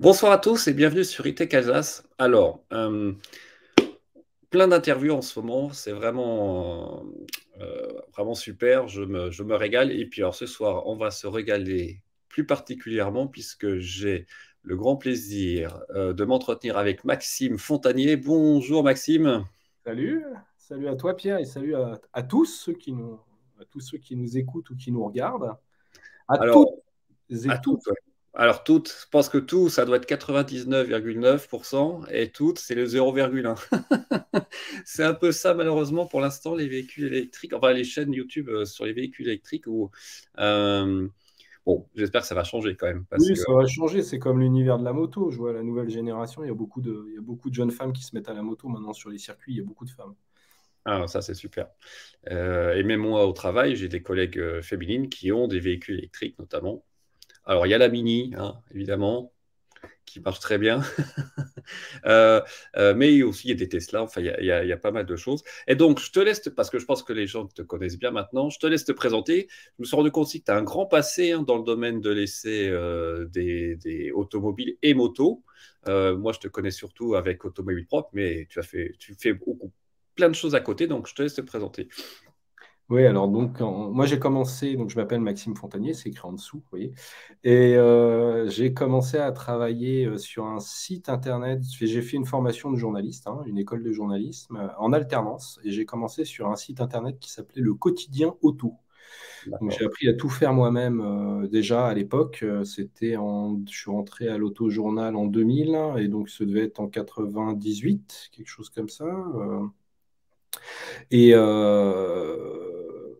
Bonsoir à tous et bienvenue sur E-Tech Alsace. Alors, plein d'interviews en ce moment, c'est vraiment super, je me régale. Et puis alors ce soir, on va se régaler plus particulièrement puisque j'ai le grand plaisir de m'entretenir avec Maxime Fontanier. Bonjour Maxime. Salut, salut à toi Pierre et salut à tous ceux qui nous écoutent ou qui nous regardent, à toutes Alors, et à tous. toutes, ouais. Alors toutes, je pense que tout, ça doit être 99,9% et toutes, c'est le 0,1. C'est un peu ça, malheureusement, pour l'instant, les véhicules électriques, enfin les chaînes YouTube sur les véhicules électriques. Euh, bon, j'espère que ça va changer quand même, parce Oui, que ça va changer, c'est comme l'univers de la moto. Je vois la nouvelle génération, il y a beaucoup de jeunes femmes qui se mettent à la moto maintenant sur les circuits, il y a beaucoup de femmes. ça, c'est super. Et même moi, au travail, j'ai des collègues féminines qui ont des véhicules électriques, notamment. Alors, il y a la Mini, hein, évidemment, qui marche très bien. Euh, mais aussi, il y a des Tesla, enfin, il y a pas mal de choses. Et donc, je te laisse, parce que je pense que les gens te connaissent bien maintenant, je te laisse te présenter. Je me suis rendu compte aussi que tu as un grand passé dans le domaine de l'essai des automobiles et motos. Moi, je te connais surtout avec Automobile Propre, mais tu fais plein de choses à côté, donc je te laisse te présenter. Oui, alors donc moi j'ai commencé, donc je m'appelle Maxime Fontanier, c'est écrit en dessous, vous voyez, et j'ai commencé à travailler sur un site internet. J'ai fait une formation de journaliste, hein, une école de journalisme en alternance, et j'ai commencé sur un site internet qui s'appelait Le Quotidien Auto. Donc j'ai D'accord. appris à tout faire moi-même déjà à l'époque. Je suis rentré à l'Auto-Journal en 2000, et donc ce devait être en 98, quelque chose comme ça.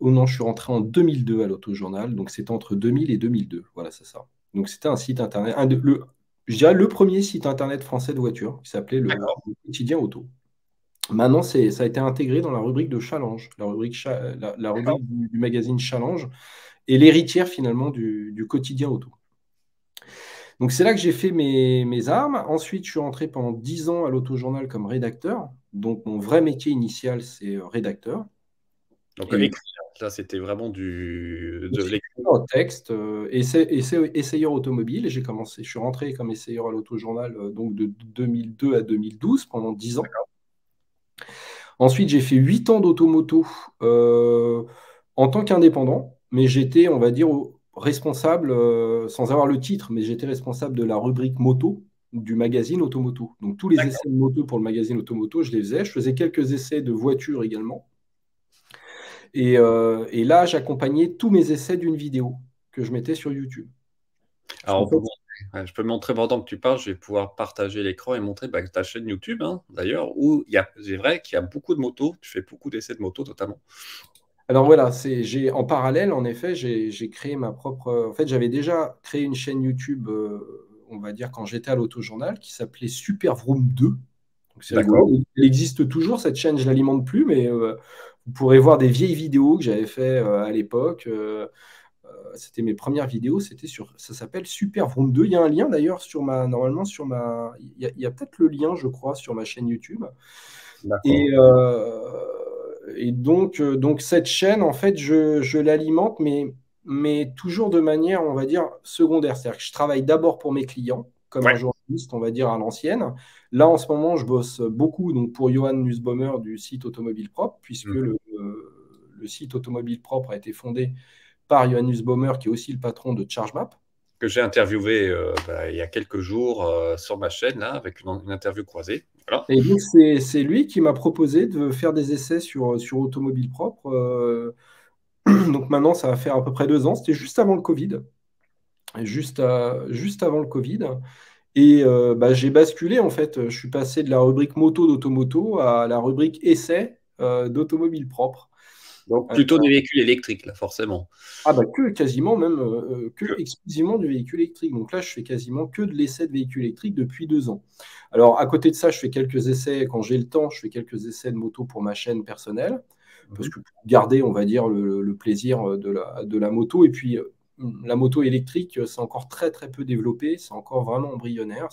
Oh non, je suis rentré en 2002 à l'Auto-Journal, donc c'était entre 2000 et 2002. Voilà, c'est ça. Donc c'était un site internet, je dirais le premier site internet français de voiture qui s'appelait D'accord. le Quotidien Auto. Maintenant, ça a été intégré dans la rubrique de Challenge, la D'accord. rubrique du magazine Challenge, et l'héritière finalement du Quotidien Auto. Donc c'est là que j'ai fait mes armes. Ensuite, je suis rentré pendant 10 ans à l'Auto-Journal comme rédacteur. Donc mon vrai métier initial, c'est rédacteur. Donc, Et écrire, ça, c'était vraiment de l'écrit. en texte, essayeur automobile. Et je suis rentré comme essayeur à l'Auto-Journal donc de 2002 à 2012 pendant 10 ans. Ensuite, j'ai fait 8 ans d'automoto en tant qu'indépendant, mais j'étais, on va dire, responsable, sans avoir le titre, mais j'étais responsable de la rubrique moto du magazine Automoto. Donc tous les essais de moto pour le magazine Automoto, je les faisais. Je faisais quelques essais de voitures également. Et là, j'accompagnais tous mes essais d'une vidéo que je mettais sur YouTube. Parce Alors, qu'en on peut fait, montrer, ouais, je peux montrer pendant que tu parles, je vais pouvoir partager l'écran et montrer ta chaîne YouTube, hein, d'ailleurs, où c'est vrai qu'il y a beaucoup de motos, tu fais beaucoup d'essais de motos notamment. alors voilà, en parallèle, en effet, j'ai créé ma propre. En fait, j'avais déjà créé une chaîne YouTube, on va dire, quand j'étais à l'Auto-Journal, qui s'appelait Super Vroom 2. Donc c'est D'accord. rigolo. Elle existe toujours, cette chaîne, je ne l'alimente plus, mais vous pourrez voir des vieilles vidéos que j'avais fait à l'époque. C'était mes premières vidéos, ça s'appelle Super Vroom 2. Il y a un lien d'ailleurs normalement il y a peut-être le lien, je crois, sur ma chaîne YouTube. Et, D'accord. donc cette chaîne, en fait, je l'alimente, mais toujours de manière, on va dire, secondaire. C'est-à-dire que je travaille d'abord pour mes clients, comme un Ouais. journaliste, on va dire, à l'ancienne. Là, en ce moment, je bosse beaucoup donc, pour Johan Nussbaumer du site Automobile Propre, puisque Mhm. le site Automobile Propre a été fondé par Johan Nussbaumer, qui est aussi le patron de ChargeMap. Que j'ai interviewé il y a quelques jours sur ma chaîne, là, avec une interview croisée. Voilà. Et donc, c'est lui qui m'a proposé de faire des essais sur Automobile Propre. Donc maintenant, ça va faire à peu près 2 ans. C'était juste avant le Covid. Juste avant le Covid. Et j'ai basculé, en fait. Je suis passé de la rubrique moto d'Automoto à la rubrique essai d'Automobile Propre. Donc, Euh, plutôt des véhicules électriques, là, forcément. Ah bah que quasiment même que Que- exclusivement du véhicule électrique. Donc là, je fais quasiment que de l'essai de véhicule électrique depuis 2 ans. Alors à côté de ça, je fais quelques essais quand j'ai le temps. Je fais quelques essais de moto pour ma chaîne personnelle parce Mhm. que pour garder, on va dire, le plaisir de la moto. Et puis la moto électrique, c'est encore très très peu développé. C'est encore vraiment embryonnaire.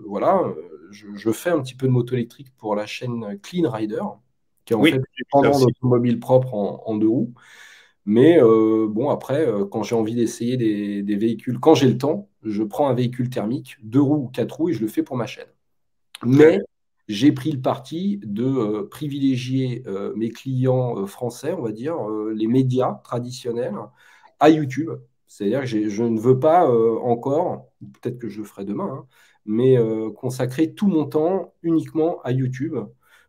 Voilà, je fais un petit peu de moto électrique pour la chaîne Clean Rider, qui est en Oui, fait j'ai vu ça pendant aussi. l'automobile propre en 2 roues. Mais bon, après, quand j'ai envie d'essayer des véhicules, quand j'ai le temps, je prends un véhicule thermique, 2 roues ou 4 roues, et je le fais pour ma chaîne. Mais j'ai pris le parti de privilégier mes clients français, on va dire, les médias traditionnels, à YouTube. C'est-à-dire que je ne veux pas encore, peut-être que je le ferai demain, hein, mais consacrer tout mon temps uniquement à YouTube,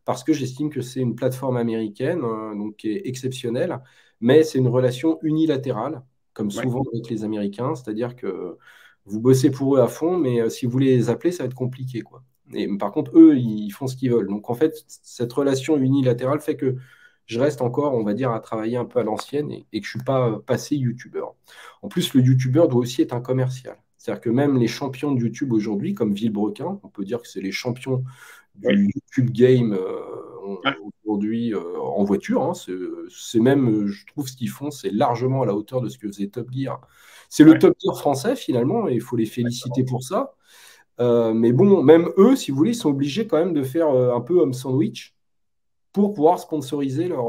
parce que j'estime que c'est une plateforme américaine, donc qui est exceptionnelle, mais c'est une relation unilatérale, comme Ouais. souvent avec les Américains, c'est-à-dire que vous bossez pour eux à fond, mais si vous voulez les appeler, ça va être compliqué, quoi. Et par contre, eux, ils font ce qu'ils veulent. Donc, en fait, cette relation unilatérale fait que je reste encore, on va dire, à travailler un peu à l'ancienne et que je ne suis pas passé youtubeur. En plus, le youtubeur doit aussi être un commercial. C'est-à-dire que même les champions de YouTube aujourd'hui, comme Villebrequin, on peut dire que c'est les champions Oui. du YouTube game Ouais. aujourd'hui en voiture, hein. C'est même, je trouve, ce qu'ils font, c'est largement à la hauteur de ce que faisait Top Gear. C'est le Ouais. Top Gear français, finalement, et il faut les féliciter pour ça. Mais bon, même eux, si vous voulez, ils sont obligés quand même de faire un peu homme sandwich pour pouvoir sponsoriser leur.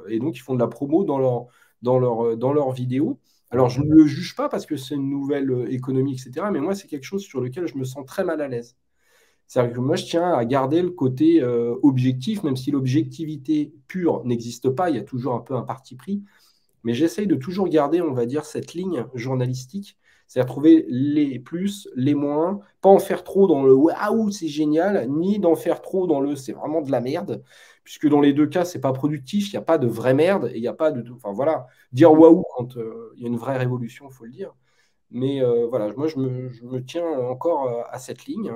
Et donc, ils font de la promo dans leurs vidéos. Alors, je ne le juge pas parce que c'est une nouvelle économie, etc. Mais moi, c'est quelque chose sur lequel je me sens très mal à l'aise. C'est-à-dire que moi, je tiens à garder le côté objectif, même si l'objectivité pure n'existe pas, il y a toujours un peu un parti pris. Mais j'essaye de toujours garder, on va dire, cette ligne journalistique, c'est-à-dire trouver les plus, les moins, pas en faire trop dans le waouh, c'est génial, ni d'en faire trop dans le c'est vraiment de la merde, puisque dans les deux cas, c'est pas productif, il n'y a pas de vraie merde, et il n'y a pas de. Enfin voilà, dire waouh quand il y a une vraie révolution, il faut le dire. Mais voilà, moi, je me tiens encore à cette ligne.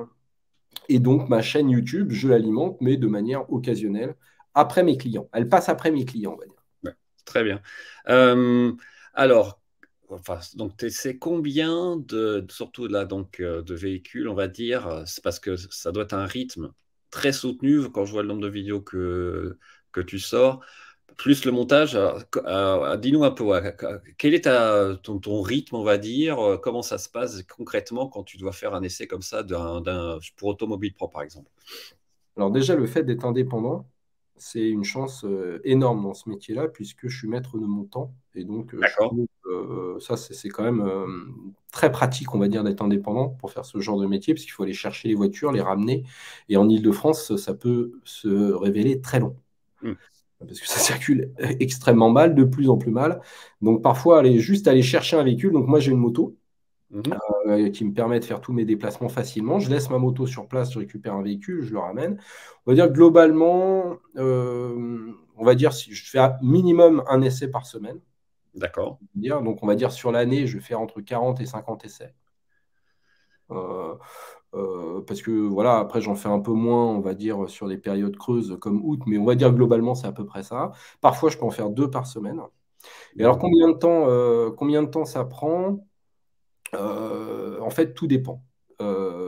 Et donc, ma chaîne YouTube, je l'alimente, mais de manière occasionnelle, après mes clients. Elle passe après mes clients, on va dire. Ouais. Très bien. Euh, alors, enfin, donc, c'est combien surtout là, donc, de véhicules, on va dire, c'est parce que ça doit être un rythme très soutenu quand je vois le nombre de vidéos que tu sors, plus le montage. Dis-nous un peu, ouais, quel est ton rythme, on va dire, comment ça se passe concrètement quand tu dois faire un essai comme ça pour Automobile Pro, par exemple. Alors déjà, le fait d'être indépendant, c'est une chance énorme dans ce métier-là, puisque je suis maître de mon temps. Et donc, D'accord. ça, c'est quand même très pratique, on va dire, d'être indépendant pour faire ce genre de métier, parce qu'il faut aller chercher les voitures, les ramener. Et en Île-de-France, ça peut se révéler très long, Hmm. parce que ça circule extrêmement mal, de plus en plus mal. Donc, parfois, juste aller chercher un véhicule. Donc, moi, j'ai une moto Mhm. qui me permet de faire tous mes déplacements facilement. Je laisse ma moto sur place, je récupère un véhicule, je le ramène. On va dire globalement, on va dire si je fais minimum un essai par semaine. D'accord. Donc on va dire sur l'année, je vais faire entre 40 et 50 essais. Euh, parce que voilà, après j'en fais un peu moins, on va dire, sur des périodes creuses comme août, mais on va dire globalement c'est à peu près ça. Parfois je peux en faire 2 par semaine. Et alors Mhm. combien de temps ça prend? En fait, tout dépend.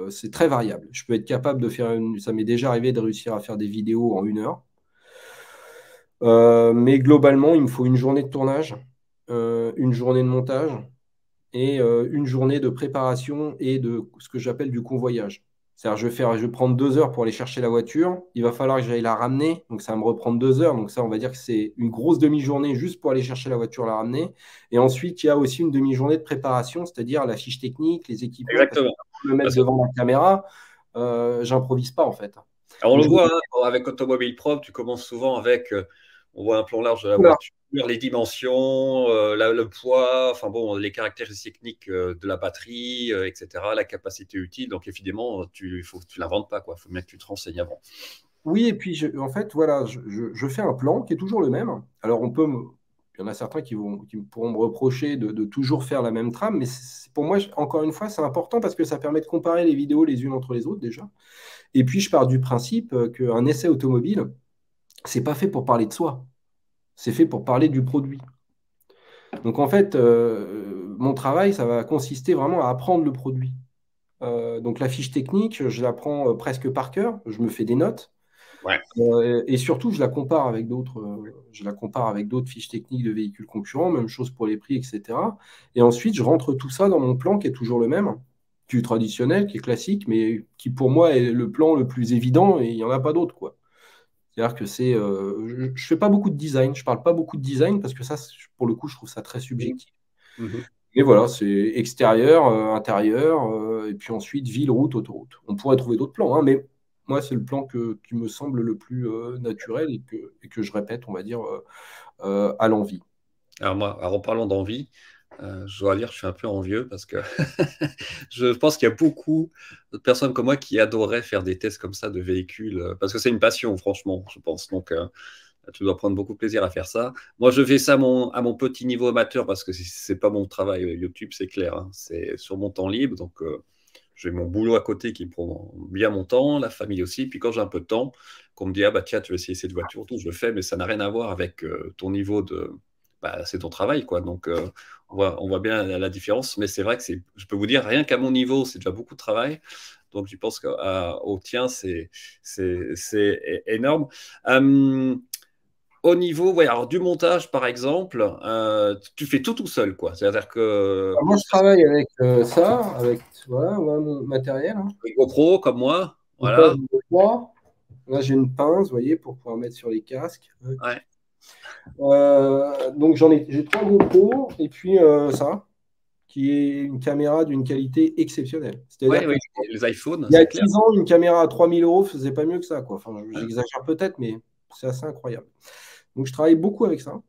C'est très variable. Je peux être capable de faire ça m'est déjà arrivé de réussir à faire des vidéos en 1 heure. Mais globalement, il me faut une journée de tournage, une journée de montage et une journée de préparation et de ce que j'appelle du convoyage. C'est-à-dire, je vais prendre 2 heures pour aller chercher la voiture. Il va falloir que j'aille la ramener. Donc, ça va me reprendre 2 heures. Donc, ça, on va dire que c'est une grosse demi-journée juste pour aller chercher la voiture, la ramener. Et ensuite, il y a aussi une demi-journée de préparation, c'est-à-dire la fiche technique, les équipements. Parce que Exactement. pour me mettre Parce que devant la caméra, j'improvise pas, en fait. alors, on Donc, le voit hein, avec Automobile Pro, tu commences souvent avec, on voit un plan large de la voilà. voiture, les dimensions, le poids, enfin bon, les caractéristiques techniques de la batterie, etc., la capacité utile. Donc évidemment, tu l'inventes pas, quoi. Il faut bien que tu te renseignes avant. Oui, et puis en fait, voilà, je fais un plan qui est toujours le même. Alors, il y en a certains qui pourront me reprocher de toujours faire la même trame, mais pour moi, encore une fois, c'est important parce que ça permet de comparer les vidéos les unes entre les autres déjà. Et puis, je pars du principe qu'un essai automobile, c'est pas fait pour parler de soi, c'est fait pour parler du produit. Donc, en fait, mon travail, ça va consister vraiment à apprendre le produit. Donc, la fiche technique, je l'apprends presque par cœur, je me fais des notes. Ouais. Et surtout, je la compare avec d'autres fiches techniques de véhicules concurrents, même chose pour les prix, etc. Et ensuite, je rentre tout ça dans mon plan qui est toujours le même, qui est traditionnel, qui est classique, mais qui pour moi est le plan le plus évident et il n'y en a pas d'autre, quoi. C'est-à-dire que je fais pas beaucoup de design, je parle pas beaucoup de design parce que ça, pour le coup, je trouve ça très Mhm. subjectif. Mhm. Et voilà, c'est extérieur, intérieur, et puis ensuite ville, route, autoroute. On pourrait trouver d'autres plans, hein, mais moi, c'est le plan qui me semble le plus naturel et que je répète, on va dire, à l'envie. Alors moi, en parlant d'envie, je dois dire que je suis un peu envieux parce que je pense qu'il y a beaucoup de personnes comme moi qui adoraient faire des tests comme ça de véhicules, parce que c'est une passion, franchement, je pense. Donc, tu dois prendre beaucoup de plaisir à faire ça. Moi, je fais ça à mon petit niveau amateur parce que c'est pas mon travail. YouTube, c'est clair, hein. C'est sur mon temps libre. Donc, j'ai mon boulot à côté qui me prend bien mon temps, la famille aussi. Puis quand j'ai un peu de temps, qu'on me dit, ah bah tiens, tu veux essayer cette voiture, tout, je le fais, mais ça n'a rien à voir avec ton niveau de. Bah, c'est ton travail, quoi. Donc, on voit bien la différence. Mais c'est vrai que je peux vous dire, rien qu'à mon niveau, c'est déjà beaucoup de travail. Donc, je pense qu'au tien, c'est énorme. Euh, Au niveau, ouais, alors du montage, par exemple, tu fais tout seul, quoi. C'est-à-dire que Alors, moi, je travaille avec ça, avec voilà, mon matériel, hein. les GoPro, comme moi, Montage voilà. de 3. Là, j'ai une pince, vous voyez, pour pouvoir mettre sur les casques. Ouais, Donc, j'ai 3 GoPro et puis ça, qui est une caméra d'une qualité exceptionnelle. C'est-à-dire ouais, que ouais, les iPhones, il y a c'est clair. 10 ans, une caméra à 3 000 € faisait pas mieux que ça, quoi. Enfin, Ouais. j'exagère peut-être, mais c'est assez incroyable. Donc, je travaille beaucoup avec ça.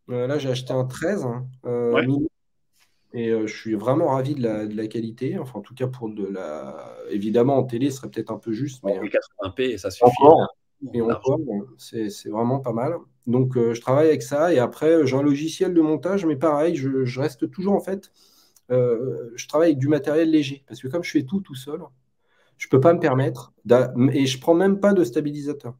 Là, j'ai acheté un 13 hein, Ouais. mini et je suis vraiment ravi de la qualité. Enfin, en tout cas, pour de la. Évidemment, en télé, ce serait peut-être un peu juste, En mais 1080p, ça suffit encore. Et large. encore, c'est vraiment pas mal. Donc, je travaille avec ça. Et après, j'ai un logiciel de montage, mais pareil, je reste toujours en fait. Je travaille avec du matériel léger parce que comme je fais tout seul, je peux pas me permettre. Et je prends même pas de stabilisateur.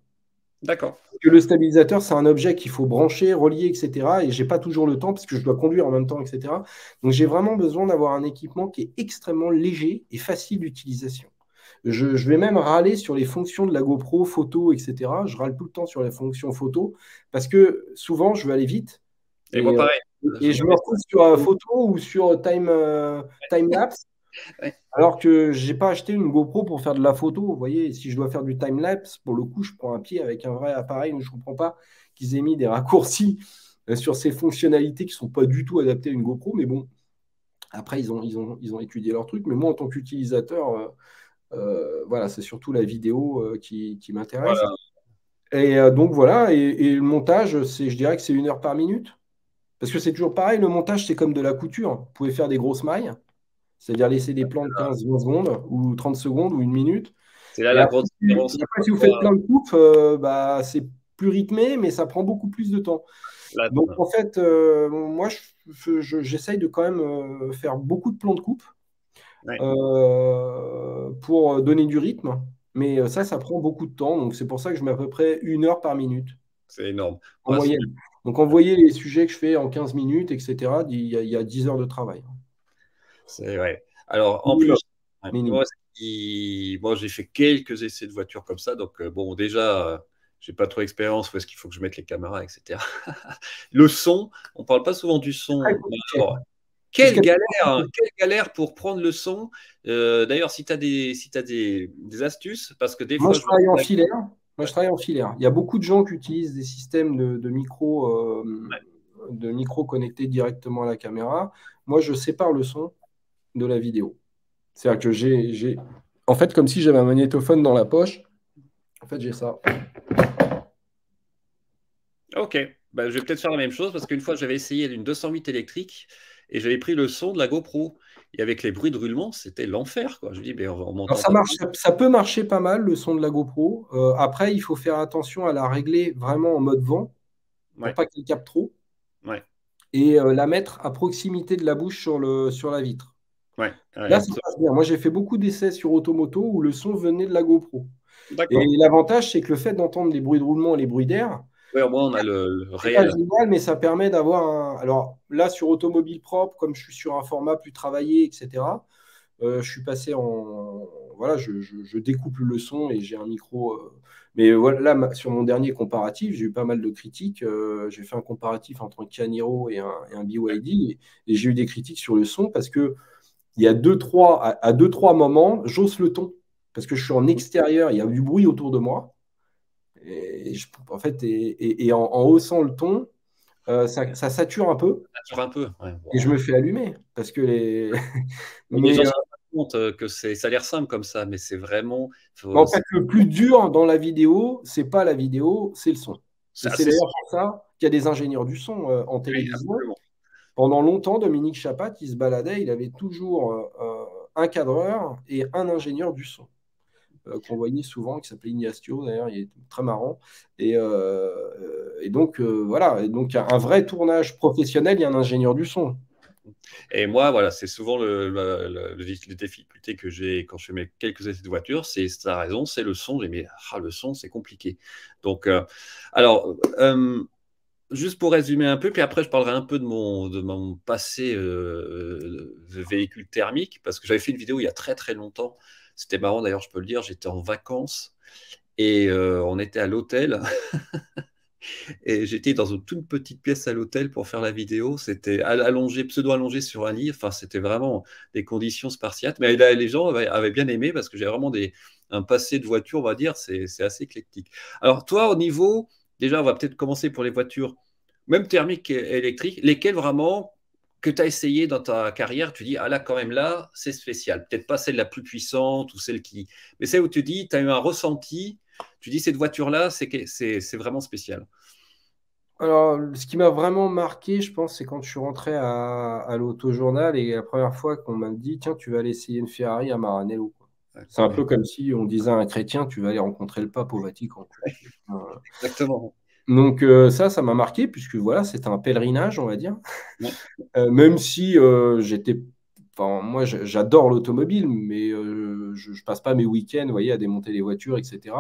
D'accord. Parce que le stabilisateur, c'est un objet qu'il faut brancher, relier, etc. Et j'ai pas toujours le temps parce que je dois conduire en même temps, etc. Donc, j'ai vraiment besoin d'avoir un équipement qui est extrêmement léger et facile d'utilisation. Je vais même râler sur les fonctions de la GoPro, photo, etc. Je râle tout le temps sur les fonctions photo parce que souvent, je veux aller vite Et moi, et, pareil. Je je me me mets. retrouve sur photo ou sur time-lapse Ouais. alors que j'ai pas acheté une GoPro pour faire de la photo. Vous voyez, si je dois faire du time-lapse, pour le coup, je prends un pied avec un vrai appareil. Je ne comprends pas qu'ils aient mis des raccourcis sur ces fonctionnalités qui ne sont pas du tout adaptées à une GoPro. Mais bon, après, ils ont étudié leur truc. Mais moi, en tant qu'utilisateur, voilà, c'est surtout la vidéo qui m'intéresse. Voilà. Et donc voilà, et le montage, je dirais que c'est 1 heure par minute. Parce que c'est toujours pareil, le montage, c'est comme de la couture. Vous pouvez faire des grosses mailles, c'est-à-dire laisser des plans de 15-20 secondes, ou 30 secondes, ou 1 minute. C'est là Et la après, grosse différence. si vous faites plein de coupes, bah, c'est plus rythmé, mais ça prend beaucoup plus de temps. Là, Donc en fait, moi, j'essaye de quand même faire beaucoup de plans de coupe ouais, pour donner du rythme. Mais ça prend beaucoup de temps. Donc c'est pour ça que je mets à peu près 1 heure par minute c'est énorme. en Moi, moyenne. Donc envoyer les sujets que je fais en 15 minutes, etc., il y a 10 heures de travail. ouais. Alors, en Minimum. plus, ouais, Minimum. moi, j'ai fait quelques essais de voiture comme ça. Donc, bon, déjà, j'ai pas trop d'expérience où est-ce qu'il faut que je mette les caméras, etc. Le son, on parle pas souvent du Très son. Mais compliqué. alors, C'est ce quelle qu'elle galère, hein, quelle galère pour prendre le son. D'ailleurs, si tu as des astuces, parce que des Moi, fois, je je me travaille en retrouve filaire. Moi, je travaille en filaire. Il y a beaucoup de gens qui utilisent des systèmes de micro connectés directement à la caméra. Moi, je sépare le son de la vidéo. C'est-à-dire que en fait, comme si j'avais un magnétophone dans la poche. En fait, j'ai ça. Ok, bah, je vais peut-être faire la même chose parce qu'une fois j'avais essayé une 208 électrique et j'avais pris le son de la GoPro. Et avec les bruits de roulement, c'était l'enfer, quoi. Je dis, mais on Alors, m'entend ça pas marche, plus. ça peut marcher pas mal, le son de la GoPro. Après, il faut faire attention à la régler vraiment en mode vent pour Ouais, pas qu'elle capte trop ouais, et la mettre à proximité de la bouche sur la vitre. ouais, Là, ouais. ça passe bien. Moi, j'ai fait beaucoup d'essais sur Automoto où le son venait de la GoPro. Et D'accord. l'avantage, c'est que le fait d'entendre les bruits de roulement et les bruits d'air, Ouais, au moins on a le c'est pas réel. génial, mais ça permet d'avoir un. Alors là, sur Automobile Propre, comme je suis sur un format plus travaillé, etc., je suis passé en. Voilà, je découpe le son et j'ai un micro. Mais voilà, là, sur mon dernier comparatif, j'ai eu pas mal de critiques. J'ai fait un comparatif entre un Caniro et un BYD et j'ai eu des critiques sur le son parce que il y a à deux, trois moments, j'hausse le ton parce que je suis en extérieur, il y a du bruit autour de moi. En fait, en haussant le ton, Ça sature un peu Ça dure un peu. Ouais, et je bon. me fais allumer parce que les. Mais les Mais gens ne se rendent pas compte que ça a l'air simple comme ça, mais c'est vraiment. en fait, le plus dur dans la vidéo, c'est pas la vidéo, c'est le son. Et C'est c'est assez d'ailleurs simple. pour ça qu'il y a des ingénieurs du son en Oui, télévision. absolument. Pendant longtemps, Dominique Chapat, il se baladait, il avait toujours un cadreur et un ingénieur du son qu'on voyait souvent, qui s'appelait Ignatio, d'ailleurs, il est très marrant. Et donc, voilà, et donc un vrai tournage professionnel, il y a un ingénieur du son. Et moi, voilà, c'est souvent les difficultés que j'ai quand je fais mes quelques essais de voiture. C'est la raison, c'est le son. Mais le son, c'est compliqué. Donc, alors, juste pour résumer un peu, puis après, je parlerai un peu de mon passé de véhicule thermique, parce que j'avais fait une vidéo il y a très très longtemps. C'était marrant d'ailleurs, je peux le dire. J'étais en vacances et on était à l'hôtel. Et j'étais dans une toute petite pièce à l'hôtel pour faire la vidéo. C'était allongé, pseudo-allongé sur un lit. Enfin, c'était vraiment des conditions spartiates. Mais là, les gens avaient bien aimé parce que j'ai vraiment un passé de voiture, on va dire. C'est assez éclectique. Alors, toi, au niveau, déjà, on va peut-être commencer pour les voitures, même thermiques et électriques. Lesquelles vraiment que tu as essayé dans ta carrière, tu dis, ah là, quand même, là, c'est spécial. Peut-être pas celle la plus puissante ou celle qui. Mais celle où tu dis, tu as eu un ressenti, tu dis, cette voiture-là, c'est vraiment spécial. Alors, ce qui m'a vraiment marqué, je pense, c'est quand je suis rentré à l'autojournal et la première fois qu'on m'a dit, tiens, tu vas aller essayer une Ferrari à Maranello, quoi. Ouais, C'est un peu ouais. comme si on disait à un chrétien, tu vas aller rencontrer le pape au Vatican, quoi. Exactement. Donc ça m'a marqué puisque voilà, c'était un pèlerinage, on va dire. Ouais. Même si enfin moi j'adore l'automobile, mais je passe pas mes week-ends, vous voyez, à démonter les voitures, etc.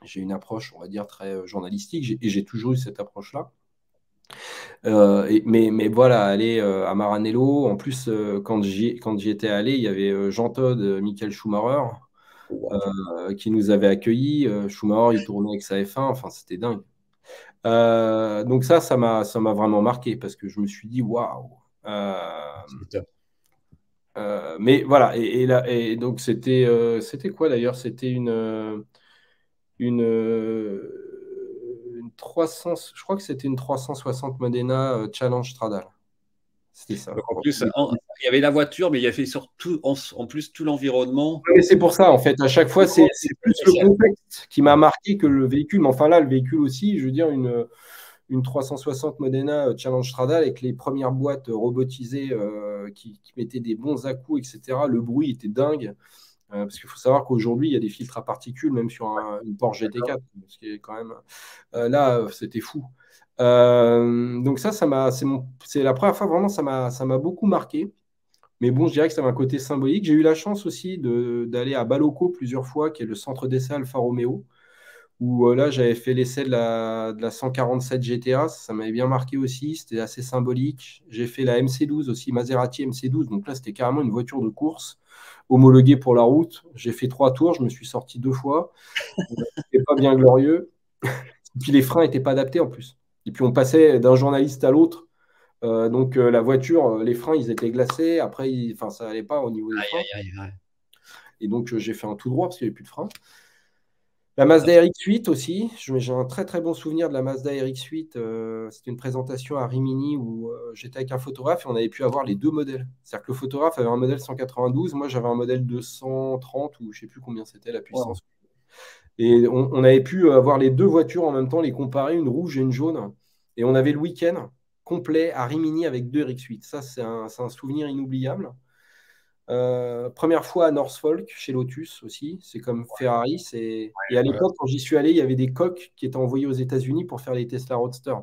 J'ai une approche, on va dire, très journalistique, et j'ai toujours eu cette approche-là. Mais voilà, aller à Maranello, en plus, quand j'y étais allé, il y avait Jean Todt, Michael Schumacher, Wow. qui nous avait accueillis. Schumacher, il tournait avec sa F1, enfin, c'était dingue. Donc ça m'a vraiment marqué parce que je me suis dit, waouh. C'est top. Mais voilà, et donc c'était quoi d'ailleurs? C'était une 300, je crois que c'était une 360 Modena Challenge Stradale. C'était ça, je Donc, en crois. plus, il y avait la voiture, mais il y avait surtout, en plus, tout l'environnement. Mais c'est pour ça, en fait, à chaque fois, c'est plus le Spécial. contexte qui m'a Ouais. marqué que le véhicule. Mais enfin là, le véhicule aussi, je veux dire, une 360 Modena Challenge Stradale avec les premières boîtes robotisées qui mettaient des bons à-coups, etc. Le bruit était dingue. Parce qu'il faut savoir qu'aujourd'hui, il y a des filtres à particules, même sur une Porsche GT4, ce qui est quand même. Là, c'était fou. Donc c'est la première fois vraiment, ça m'a beaucoup marqué. Mais bon, je dirais que ça m'a un côté symbolique. J'ai eu la chance aussi d'aller à Baloco plusieurs fois, qui est le centre d'essai Alfa Romeo, où là, j'avais fait l'essai de la 147 GTA. Ça m'avait bien marqué aussi. C'était assez symbolique. J'ai fait la MC12 aussi, Maserati MC12. Donc là, c'était carrément une voiture de course homologuée pour la route. J'ai fait 3 tours. Je me suis sorti 2 fois. C'était pas bien glorieux. Et puis les freins n'étaient pas adaptés en plus. Et puis on passait d'un journaliste à l'autre. Donc la voiture, les freins, ils étaient glacés. Après, enfin, ça allait pas au niveau des Aïe, freins. aïe, aïe, aïe. Et donc j'ai fait un tout droit parce qu'il n'y avait plus de freins. La Mazda RX-8 aussi. J'ai un très très bon souvenir de la Mazda RX-8. C'était une présentation à Rimini où j'étais avec un photographe et on avait pu avoir les deux modèles. C'est-à-dire que le photographe avait un modèle 192, moi j'avais un modèle 230 ou je ne sais plus combien c'était la Wow. puissance. Et on avait pu avoir les deux voitures en même temps, les comparer, une rouge et une jaune. Et on avait le week-end complet à Rimini avec deux RX-8. Ça, c'est un souvenir inoubliable. Première fois à Northfolk, chez Lotus aussi. C'est comme Ferrari. Et à Ouais. l'époque, quand j'y suis allé, il y avait des coques qui étaient envoyées aux États-Unis pour faire les Tesla Roadster.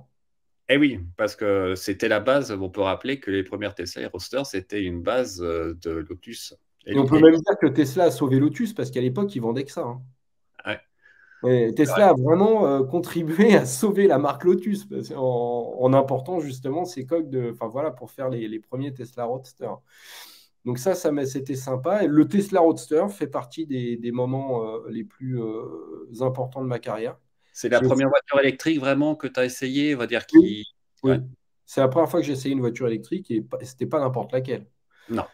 Eh oui, parce que c'était la base. On peut rappeler que les premières Tesla et Roadster, c'était une base de Lotus. Et on peut même dire que Tesla a sauvé Lotus parce qu'à l'époque, ils vendaient que ça, hein. Ouais. Et Tesla a vraiment contribué à sauver la marque Lotus en important justement ces coques enfin voilà, pour faire les premiers Tesla Roadster. Donc c'était sympa. Et le Tesla Roadster fait partie des moments les plus importants de ma carrière. C'est la J'ai aussi- première voiture électrique vraiment que tu as essayé, on va dire, Oui, qui. Ouais. oui. C'est la première fois que j'ai essayé une voiture électrique et c'était pas n'importe laquelle. Non.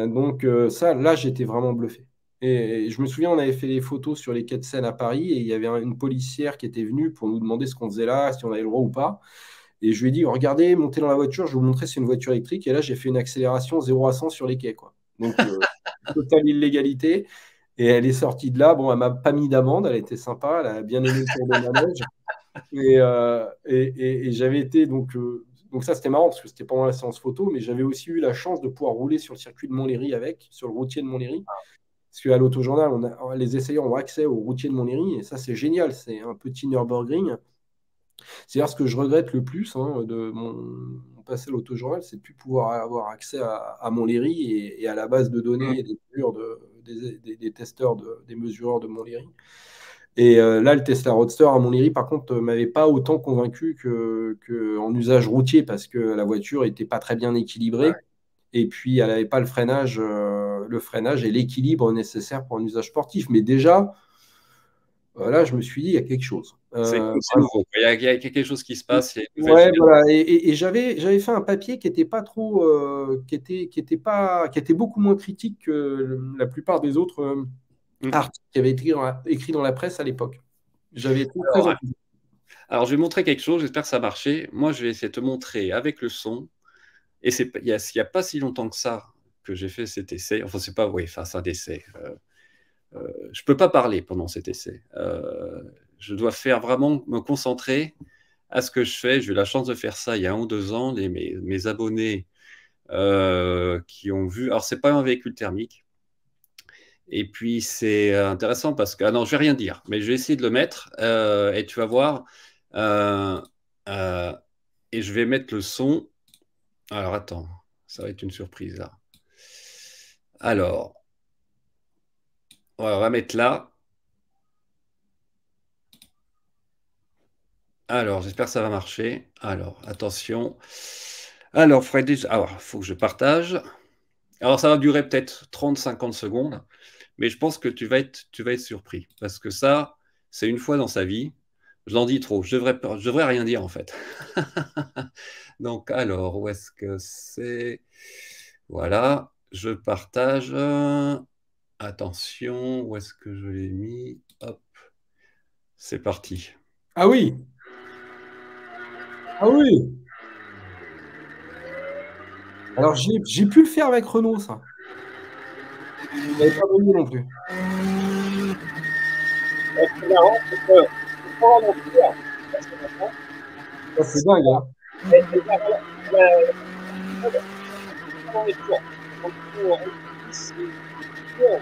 Donc ça, là, j'étais vraiment bluffé. Et je me souviens, on avait fait des photos sur les quais de Seine à Paris et il y avait une policière qui était venue pour nous demander ce qu'on faisait là, si on avait le droit ou pas. Et je lui ai dit, regardez, montez dans la voiture, je vais vous montrer, c'est une voiture électrique. Et là, j'ai fait une accélération 0 à 100 sur les quais, quoi. Donc, totale illégalité. Et elle est sortie de là. Bon, elle m'a pas mis d'amende, elle était sympa, elle a bien aimé le tour de manège. Et j'avais été donc ça c'était marrant parce que c'était pendant la séance photo, mais j'avais aussi eu la chance de pouvoir rouler sur le circuit de Montlhéry sur le routier de Montlhéry. Parce qu'à l'Autojournal, les essayants ont accès au routier de Montlhéry et ça c'est génial, c'est un petit Nürburgring. C'est d'ailleurs ce que je regrette le plus de mon passé à l'Autojournal, c'est de ne plus pouvoir avoir accès à Montlhéry et à la base de données et des mesures des testeurs, des mesureurs de Montlhéry. Et là, le Tesla Roadster à Montlhéry, par contre, m'avait pas autant convaincu qu'en usage routier parce que la voiture était pas très bien équilibrée. Et puis, elle n'avait pas le freinage et l'équilibre nécessaire pour un usage sportif. Mais déjà, là, je me suis dit, il y a quelque chose. C'est cool, c'est nouveau. Il y a quelque chose qui se passe, il y a une nouvelle Ouais, génération. voilà. Et j'avais fait un papier qui était pas trop, qui était beaucoup moins critique que la plupart des autres articles qui avaient été écrits dans la presse à l'époque. J'avais été très Alors, enthousiaste. alors, je vais montrer quelque chose, j'espère que ça a marché. Moi, je vais essayer de te montrer avec le son. Et il y a pas si longtemps que ça que j'ai fait cet essai. Enfin, c'est pas, oui, enfin, c'est un essai. Je peux pas parler pendant cet essai. Je dois faire vraiment me concentrer à ce que je fais. J'ai eu la chance de faire ça il y a 1 ou 2 ans. Mes abonnés qui ont vu. Alors, c'est pas un véhicule thermique. Et puis, c'est intéressant parce que. Ah non, je vais rien dire, mais je vais essayer de le mettre et tu vas voir. Euh, euh, et je vais mettre le son. Alors, attends, ça va être une surprise là. Alors, on va mettre là. Alors, j'espère que ça va marcher. Alors, attention. Alors, Freddy, alors, il faut que je partage. Alors, ça va durer peut-être 30, 50 secondes, mais je pense que tu vas être surpris. Parce que ça, c'est une fois dans sa vie. Je l'en dis trop. Je devrais rien dire, en fait. Donc, alors, où est-ce que c'est? Voilà, je partage. Attention, où est-ce que je l'ai mis? Hop, c'est parti. Ah oui, ah oui. Alors, j'ai pu le faire avec Renault, ça. Il n'avait pas voulu non plus. C'est marrant, c'est que c'est pas vraiment clair, parce que maintenant, Ça, c'est dingue, hein. pendant les tours, quand il faut c'est court.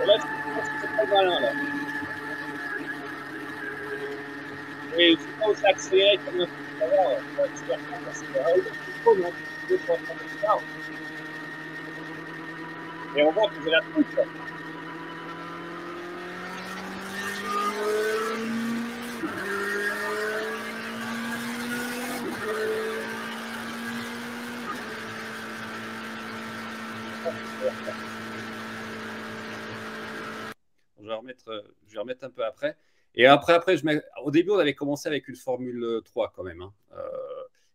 Et là, je pense que c'est pas malin, là. Et il faut pas aussi accélérer comme un peu tout à l'heure, pour accélérer pas, accélérer, il faut, non, il faut prendre le retard. Et on voit que j'ai la trouille, quoi. Je vais remettre un peu après. Et après au début, on avait commencé avec une Formule 3 quand même, hein.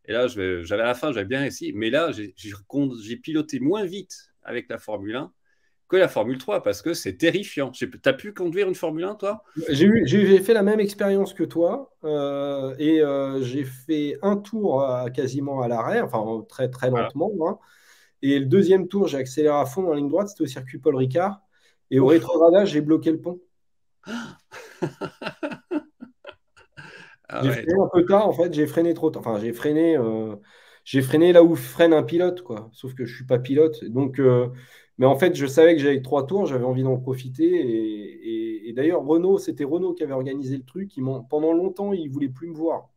Et là, j'avais à la fin, j'avais bien réussi. Mais là, j'ai piloté moins vite avec la Formule 1 que la Formule 3 parce que c'est terrifiant. Tu as pu conduire une Formule 1, toi? J'ai fait la même expérience que toi et j'ai fait un tour quasiment à l'arrêt, enfin très très Voilà. lentement, hein. Et le deuxième tour, j'ai accéléré à fond en ligne droite, c'était au circuit Paul Ricard. Et au Ouf. rétrogradage, j'ai bloqué le pont. Ah J'ai ouais, freiné un peu tard, en fait, j'ai freiné trop tard. Enfin, j'ai freiné là où freine un pilote, quoi. Sauf que je suis pas pilote. Donc, mais en fait, je savais que j'avais 3 tours, j'avais envie d'en profiter. Et d'ailleurs, c'était Renault qui avait organisé le truc. Pendant longtemps, ils voulaient plus me voir.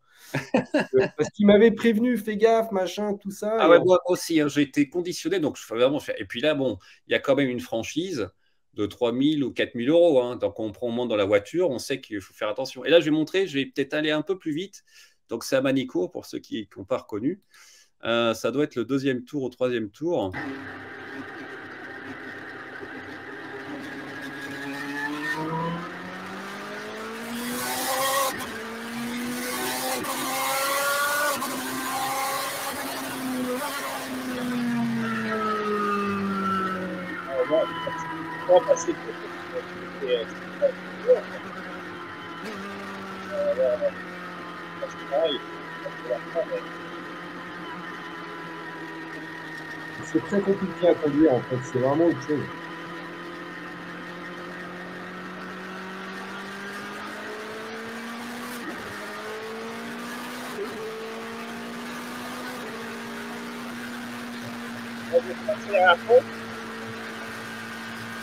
Parce qu'il m'avait prévenu, fais gaffe, machin, tout ça. ah Et ouais, moi aussi, hein, j'ai été conditionné, donc je fais vraiment. Et puis là, bon, il y a quand même une franchise de 3 000 ou 4 000 euros, hein. Donc on monte dans la voiture, on sait qu'il faut faire attention. Et là, je vais montrer, je vais peut-être aller un peu plus vite. Donc c'est à Manicourt pour ceux qui n'ont pas reconnu. Ça doit être le deuxième tour ou troisième tour. On va passer c'est pareil. C'est très compliqué à conduire, en fait. C'est vraiment autre chose. On va passer à la faute.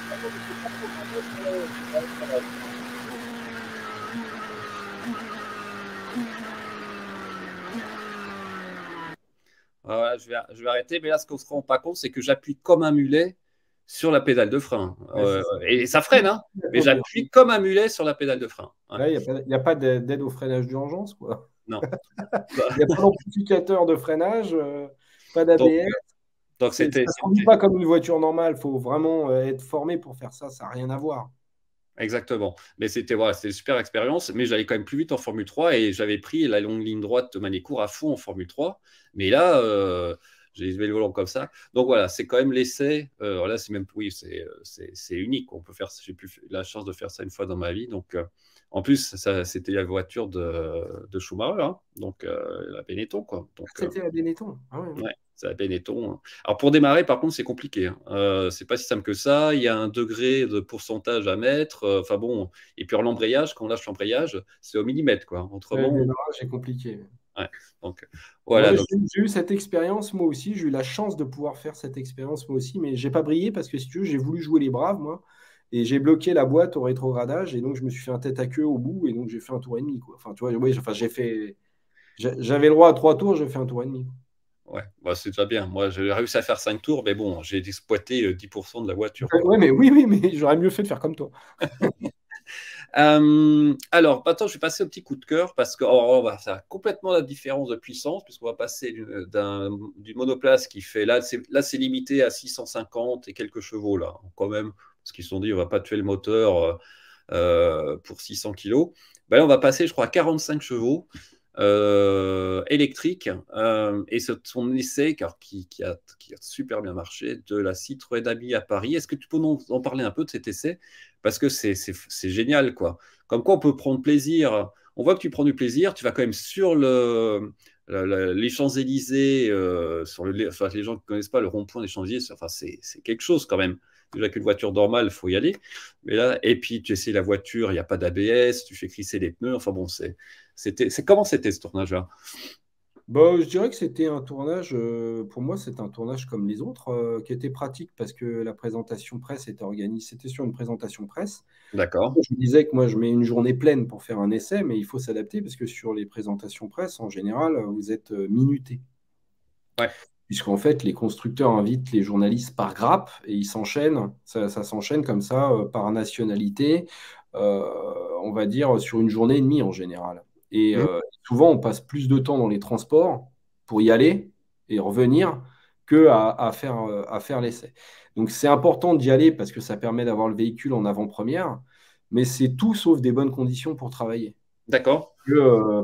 Par contre, je suis pas trop content sur le- Voilà, je vais arrêter, mais là, ce qu'on ne se rend pas compte, c'est que j'appuie comme un mulet sur la pédale de frein. Ouais, c'est ça. Et ça freine, hein, mais j'appuie comme un mulet sur la pédale de frein. Ouais. Là, il n'y a pas d'aide au freinage d'urgence, quoi. Non. Il n'y a pas d'amplificateur de freinage, pas Donc, d'ABS. donc Ça ne c'était. se conduit pas comme une voiture normale. Il faut vraiment être formé pour faire ça. Ça n'a rien à voir. Exactement. Mais c'était voilà, une super expérience, mais j'allais quand même plus vite en Formule 3 et j'avais pris la longue ligne droite de Manicourt à fond en Formule 3. Mais là, j'ai levé le volant comme ça. Donc voilà, c'est quand même l'essai. Là, c'est même oui, c'est unique. On peut faire. J'ai eu la chance de faire ça une fois dans ma vie. Donc en plus, ça, c'était la voiture de Schumacher, hein. Donc la Benetton, quoi. Donc C'était la Benetton. Ah ouais. ouais, c'est la Benetton, hein. Alors pour démarrer, par contre, c'est compliqué, hein. C'est pas si simple que ça. Il y a un degré de pourcentage à mettre. Enfin bon, et puis l'embrayage, quand on lâche l'embrayage, c'est au millimètre, quoi. Ouais, Autrement, le démarrage est compliqué. ouais. Donc Ouais, voilà. Donc, j'ai eu cette expérience moi aussi. J'ai eu la chance de pouvoir faire cette expérience moi aussi, mais j'ai pas brillé parce que si tu veux, j'ai voulu jouer les braves, moi. Et j'ai bloqué la boîte au rétrogradage et donc je me suis fait un tête à queue au bout et donc j'ai fait un tour et demi, quoi. Enfin, tu vois, ouais, enfin, j'avais le droit à 3 tours, j'ai fait un tour et demi. ouais, bah, c'est déjà bien. Moi, j'ai réussi à faire 5 tours, mais bon, j'ai exploité 10% de la voiture, quoi. Ouais, mais oui, mais j'aurais mieux fait de faire comme toi. Alors, maintenant, je vais passer au petit coup de cœur parce que on va faire complètement la différence de puissance, puisqu'on va passer du monoplace qui fait là, c'est limité à 650 et quelques chevaux, là, quand même, parce qu'ils se sont dit, on va pas tuer le moteur pour 600 kilos. Ben là, on va passer, je crois, à 45 chevaux électriques. Et c'est son essai qui a super bien marché de la Citroën Ami à Paris. Est-ce que tu peux nous en parler un peu de cet essai? Parce que c'est génial, quoi. Comme quoi, on peut prendre plaisir. On voit que tu prends du plaisir. Tu vas quand même sur les Champs-Élysées, enfin, les gens qui ne connaissent pas le rond-point des Champs-Élysées, enfin, c'est quelque chose quand même. Déjà qu'une voiture normale, il faut y aller. Mais là, et puis tu essaies la voiture, il n'y a pas d'ABS, tu fais crisser les pneus. Enfin bon, comment c'était ce tournage-là? Bah, je dirais que c'était un tournage, pour moi, c'était un tournage comme les autres, qui était pratique parce que la présentation presse était organisée, c'était sur une présentation presse. D'accord. Je me disais que moi, je mets une journée pleine pour faire un essai, mais il faut s'adapter parce que sur les présentations presse, en général, vous êtes minuté. Ouais. Puisqu'en fait, les constructeurs invitent les journalistes par grappe et ils s'enchaînent, ça s'enchaîne comme ça, par nationalité, euh, on va dire sur une journée et demie en général. Et Mmh. souvent, on passe plus de temps dans les transports pour y aller et revenir que à faire l'essai. Donc c'est important d'y aller parce que ça permet d'avoir le véhicule en avant-première, mais c'est tout sauf des bonnes conditions pour travailler D'accord.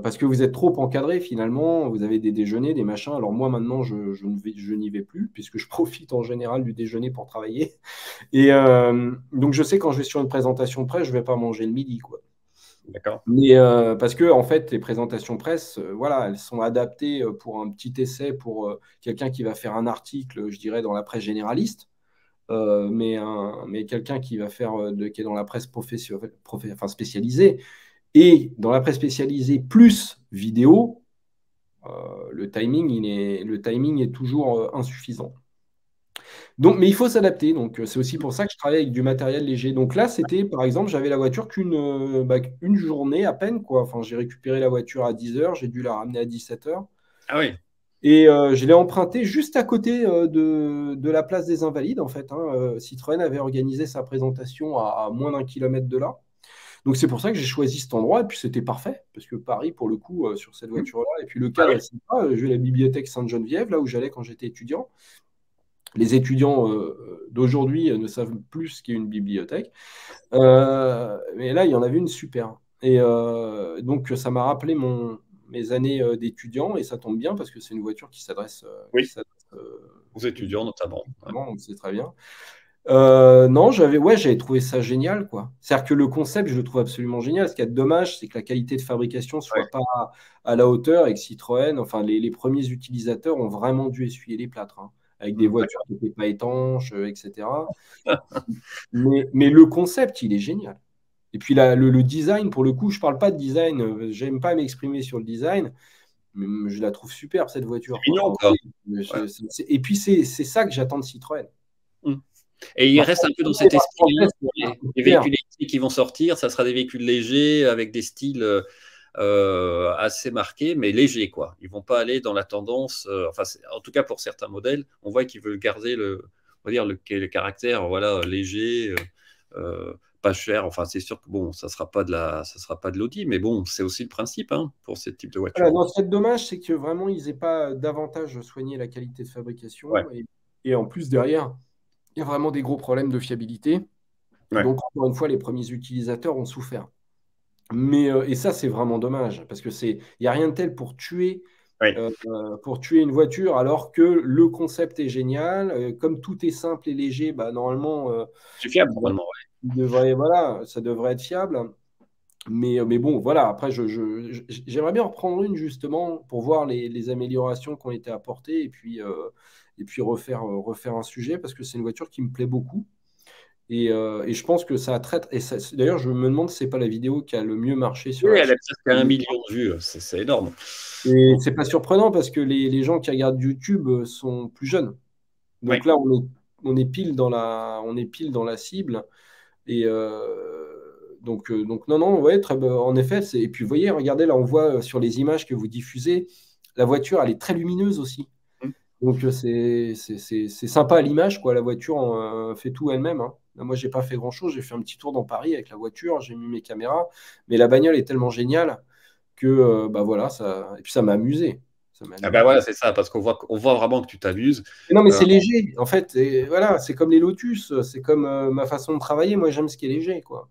parce que vous êtes trop encadré finalement, vous avez des déjeuners, des machins. Alors moi maintenant, je n'y vais plus puisque je profite en général du déjeuner pour travailler. Et donc je sais quand je vais sur une présentation presse, je ne vais pas manger le midi, quoi. D'accord. Mais parce que en fait, les présentations presse, voilà, elles sont adaptées pour un petit essai, pour quelqu'un qui va faire un article, je dirais, dans la presse généraliste. Mais quelqu'un qui va faire qui est dans la presse enfin, spécialisée, et dans la presse spécialisée plus vidéo, le timing est toujours insuffisant. Donc, mais il faut s'adapter. Donc, c'est aussi pour ça que je travaille avec du matériel léger. Donc là, c'était, par exemple, j'avais la voiture qu'une journée à peine, quoi. Enfin, j'ai récupéré la voiture à 10 heures, j'ai dû la ramener à 17 heures. Ah oui. Et je l'ai empruntée juste à côté de la place des Invalides, en fait, hein. Citroën avait organisé sa présentation à moins d'1 kilomètre de là. Donc c'est pour ça que j'ai choisi cet endroit et puis c'était parfait parce que Paris pour le coup sur cette Mmh. voiture-là et puis le Ah cadre oui. est sympa. J'ai la bibliothèque Sainte-Geneviève là où j'allais quand j'étais étudiant. Les étudiants d'aujourd'hui ne savent plus ce qu'est une bibliothèque. Mais là il y en avait une super. Et donc ça m'a rappelé mes années d'étudiant et ça tombe bien parce que c'est une voiture qui s'adresse Oui. Aux étudiants notamment. Ouais. donc c'est très bien. Non, j'avais trouvé ça génial, quoi. C'est-à-dire que le concept, je le trouve absolument génial. Ce qui est dommage, c'est que la qualité de fabrication ne Ouais. soit pas à la hauteur et que Citroën, enfin, les premiers utilisateurs ont vraiment dû essuyer les plâtres, hein, avec des voitures qui n'étaient pas étanches, etc. Mais le concept, il est génial. Et puis le design, pour le coup, je ne parle pas de design, j'aime pas m'exprimer sur le design, mais je la trouve superbe, cette voiture, C'est quoi. mignon, quoi. Et puis, c'est ça que j'attends de Citroën. Et il Par reste un contre, peu dans cet esprit-là. c'est Les véhicules électriques qui vont sortir, ça sera des véhicules légers avec des styles assez marqués, mais légers, quoi. Ils vont pas aller dans la tendance. Enfin, en tout cas pour certains modèles, on voit qu'ils veulent garder on va dire le caractère, voilà, léger, pas cher. Enfin, c'est sûr que bon, ça sera pas de l'Audi, mais bon, c'est aussi le principe, hein, pour ce type de Voilà, voiture. non, ce qui est dommage, c'est que vraiment, ils n'aient pas davantage soigné la qualité de Ouais, fabrication. Et en plus, derrière, il y a vraiment des gros problèmes de fiabilité. ouais, Donc, encore une fois, les premiers utilisateurs ont souffert. Et ça, c'est vraiment dommage, parce que il n'y a rien de tel ouais. pour tuer une voiture, alors que le concept est génial. Comme tout est simple et léger, bah, normalement, C'est fiable, il devrait, normalement. voilà, ça devrait être fiable. Mais bon, voilà, après, j'aimerais bien reprendre une justement pour voir les améliorations qui ont été apportées et puis refaire un sujet parce que c'est une voiture qui me plaît beaucoup. Et je pense que ça traite. D'ailleurs, je me demande si c'est pas la vidéo qui a le mieux marché sur Oui, la elle a chaîne. presque 1 million de vues. C'est énorme. Et c'est pas surprenant parce que les gens qui regardent YouTube sont plus jeunes. Donc Oui. là, on est pile dans la cible. Et donc non, non, ouais, en effet. Et puis, vous voyez, regardez, là, on voit sur les images que vous diffusez, la voiture, elle est très lumineuse aussi. Donc, c'est sympa à l'image, quoi. La voiture fait tout elle-même, hein. Là, moi, j'ai pas fait grand-chose. J'ai fait un petit tour dans Paris avec la voiture, j'ai mis mes caméras. Mais la bagnole est tellement géniale que, bah voilà, ça. Et puis, ça m'a amusé. Ça m'a Ah ben amusé. voilà, c'est ça, parce qu'on voit vraiment que tu t'amuses. Non, mais Euh, c'est léger, en fait. Et voilà, c'est comme les Lotus, c'est comme ma façon de travailler. Moi, j'aime ce qui est léger, quoi.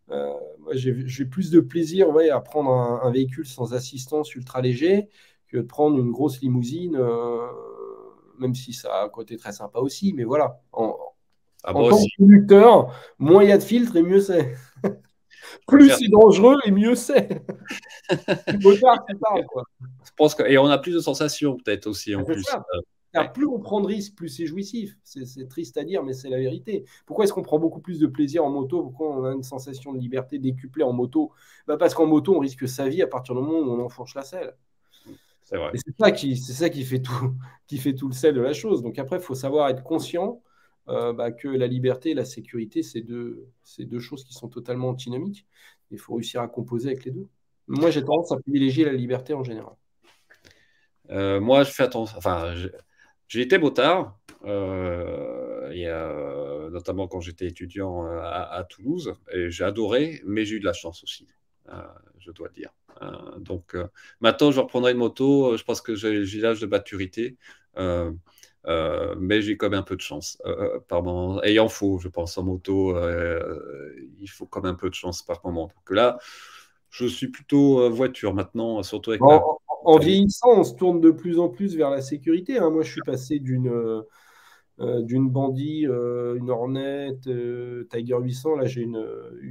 Moi, j'ai plus de plaisir, ouais, à prendre un véhicule sans assistance ultra léger que de prendre une grosse limousine, même si ça a un côté très sympa aussi. Mais voilà, ah en bon tant aussi, que conducteur, moins il y a de filtres et mieux c'est. faut Plus faire. c'est dangereux et mieux c'est. C'est motard qui parle, quoi. Je pense et on a plus de sensations peut-être aussi en C'est plus. ça. Ouais. Plus on prend de risques, plus c'est jouissif. C'est triste à dire, mais c'est la vérité. Pourquoi est-ce qu'on prend beaucoup plus de plaisir en moto? Pourquoi on a une sensation de liberté décuplée en moto? Bah parce qu'en moto, on risque sa vie à partir du moment où on enfourche la selle. C'est vrai. Et c'est ça qui fait tout, qui fait tout le sel de la chose. Donc après, il faut savoir être conscient bah, que la liberté et la sécurité, c'est deux choses qui sont totalement antinomiques. Il faut réussir à composer avec les deux. Moi, j'ai tendance à privilégier la liberté en général. Moi, je fais attention. Enfin, j'ai été motard, notamment quand j'étais étudiant à Toulouse, et j'ai adoré, mais j'ai eu de la chance aussi, je dois dire. Donc, maintenant, je reprendrai une moto. Je pense que j'ai l'âge de maturité, mais j'ai quand même un peu de chance par moment. Et il en faut, je pense, en moto, il faut quand même un peu de chance par moment. Donc là, je suis plutôt voiture maintenant, surtout avec ma En famille. vieillissant, on se tourne de plus en plus vers la sécurité, hein. Moi, je suis passé d'une Bandit, une Hornet, Tiger 800. Là, j'ai une